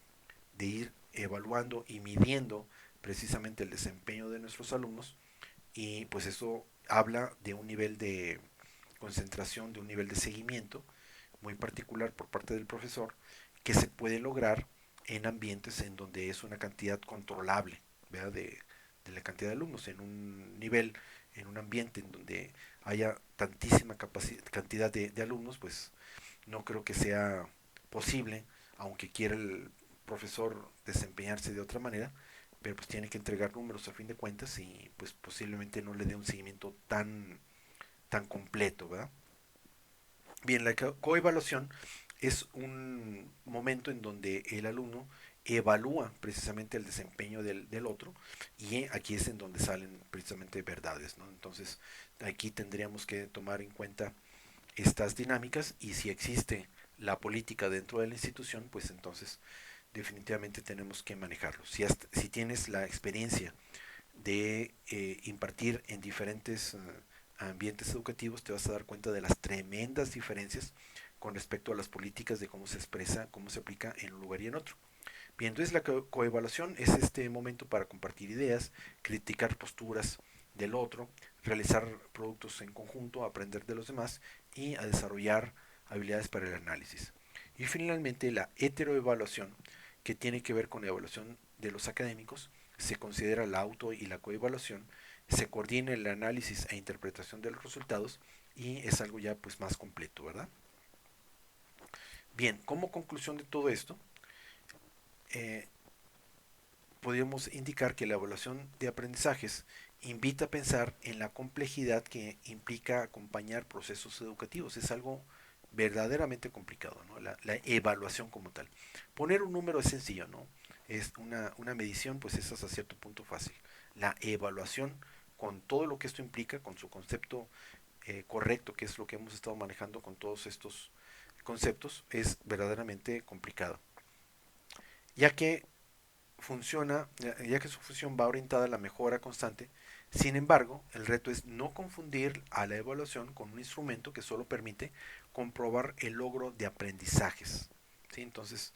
ir evaluando y midiendo precisamente el desempeño de nuestros alumnos y pues eso habla de un nivel de concentración, de un nivel de seguimiento muy particular por parte del profesor que se puede lograr en ambientes en donde es una cantidad controlable, ¿verdad? De la cantidad de alumnos, en un nivel, en un ambiente en donde haya tantísima cantidad de alumnos, pues no creo que sea posible, aunque quiera el profesor desempeñarse de otra manera, pero pues tiene que entregar números a fin de cuentas y pues posiblemente no le dé un seguimiento tan completo, ¿verdad? Bien, la coevaluación es un momento en donde el alumno evalúa precisamente el desempeño del otro y aquí es en donde salen precisamente verdades, ¿no? Entonces aquí tendríamos que tomar en cuenta estas dinámicas, y si existe la política dentro de la institución, pues entonces definitivamente tenemos que manejarlo. Si tienes la experiencia de impartir en diferentes ambientes educativos, te vas a dar cuenta de las tremendas diferencias con respecto a las políticas de cómo se expresa, cómo se aplica en un lugar y en otro. Bien, entonces la coevaluación es este momento para compartir ideas, criticar posturas del otro, realizar productos en conjunto, aprender de los demás y a desarrollar habilidades para el análisis. Y finalmente la heteroevaluación, que tiene que ver con la evaluación de los académicos, se considera la auto y la coevaluación, se coordina el análisis e interpretación de los resultados y es algo ya pues más completo, ¿verdad? Bien, como conclusión de todo esto, eh, podríamos indicar que la evaluación de aprendizajes invita a pensar en la complejidad que implica acompañar procesos educativos. Es algo verdaderamente complicado, ¿no? La evaluación como tal. Poner un número es sencillo, ¿no? Es una medición, pues es hasta cierto punto fácil. La evaluación, con todo lo que esto implica, con su concepto correcto, que es lo que hemos estado manejando con todos estos conceptos, es verdaderamente complicado. Ya que ya que su función va orientada a la mejora constante. Sin embargo, el reto es no confundir a la evaluación con un instrumento que solo permite comprobar el logro de aprendizajes. ¿Sí? Entonces,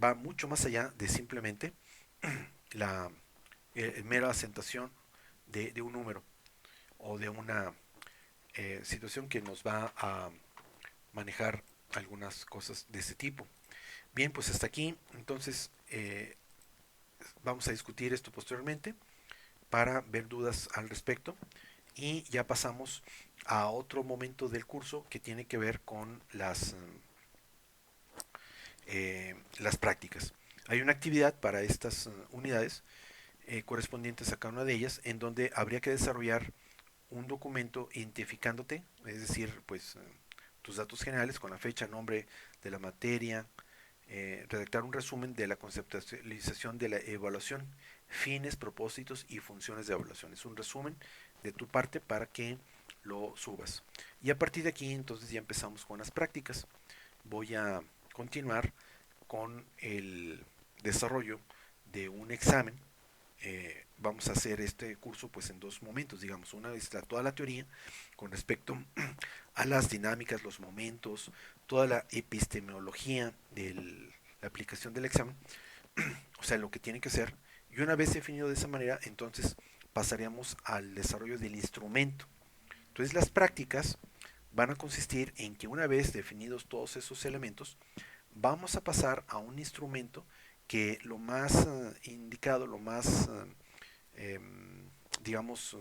va mucho más allá de simplemente la mera asentación de un número o de una situación que nos va a manejar algunas cosas de ese tipo. Bien, pues hasta aquí. Entonces, vamos a discutir esto posteriormente para ver dudas al respecto, y ya pasamos a otro momento del curso que tiene que ver con las prácticas. Hay una actividad para estas unidades correspondientes a cada una de ellas, en donde habría que desarrollar un documento identificándote, es decir, pues tus datos generales con la fecha, nombre de la materia, redactar un resumen de la conceptualización de la evaluación, fines, propósitos y funciones de evaluación. Es un resumen de tu parte para que lo subas. Y a partir de aquí entonces ya empezamos con las prácticas. Voy a continuar con el desarrollo de un examen. Vamos a hacer este curso pues en dos momentos, digamos, una vez toda la teoría con respecto a las dinámicas, los momentos, toda la epistemología de la aplicación del examen, o sea, lo que tiene que ser, y una vez definido de esa manera, entonces pasaríamos al desarrollo del instrumento. Entonces las prácticas van a consistir en que una vez definidos todos esos elementos, vamos a pasar a un instrumento que lo más indicado, lo más, digamos,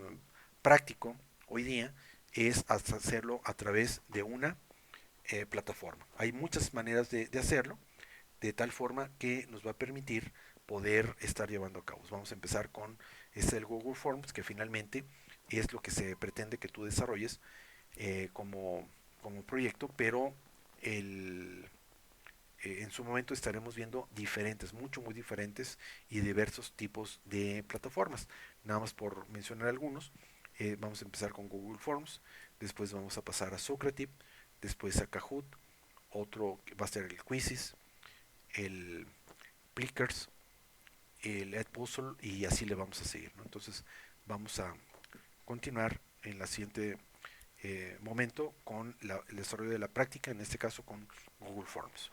práctico hoy día es hacerlo a través de una plataforma. Hay muchas maneras de hacerlo, de tal forma que nos va a permitir poder estar llevando a cabo. Vamos a empezar con el Google Forms, que finalmente es lo que se pretende que tú desarrolles como proyecto, pero en su momento estaremos viendo diferentes, muy diferentes y diversos tipos de plataformas. Nada más por mencionar algunos, vamos a empezar con Google Forms, después vamos a pasar a Socrative, después a Kahoot, otro va a ser el Quizzes, el Plickers, el Edpuzzle, y así le vamos a seguir, ¿no? Entonces vamos a continuar en la siguiente momento con el desarrollo de la práctica, en este caso con Google Forms.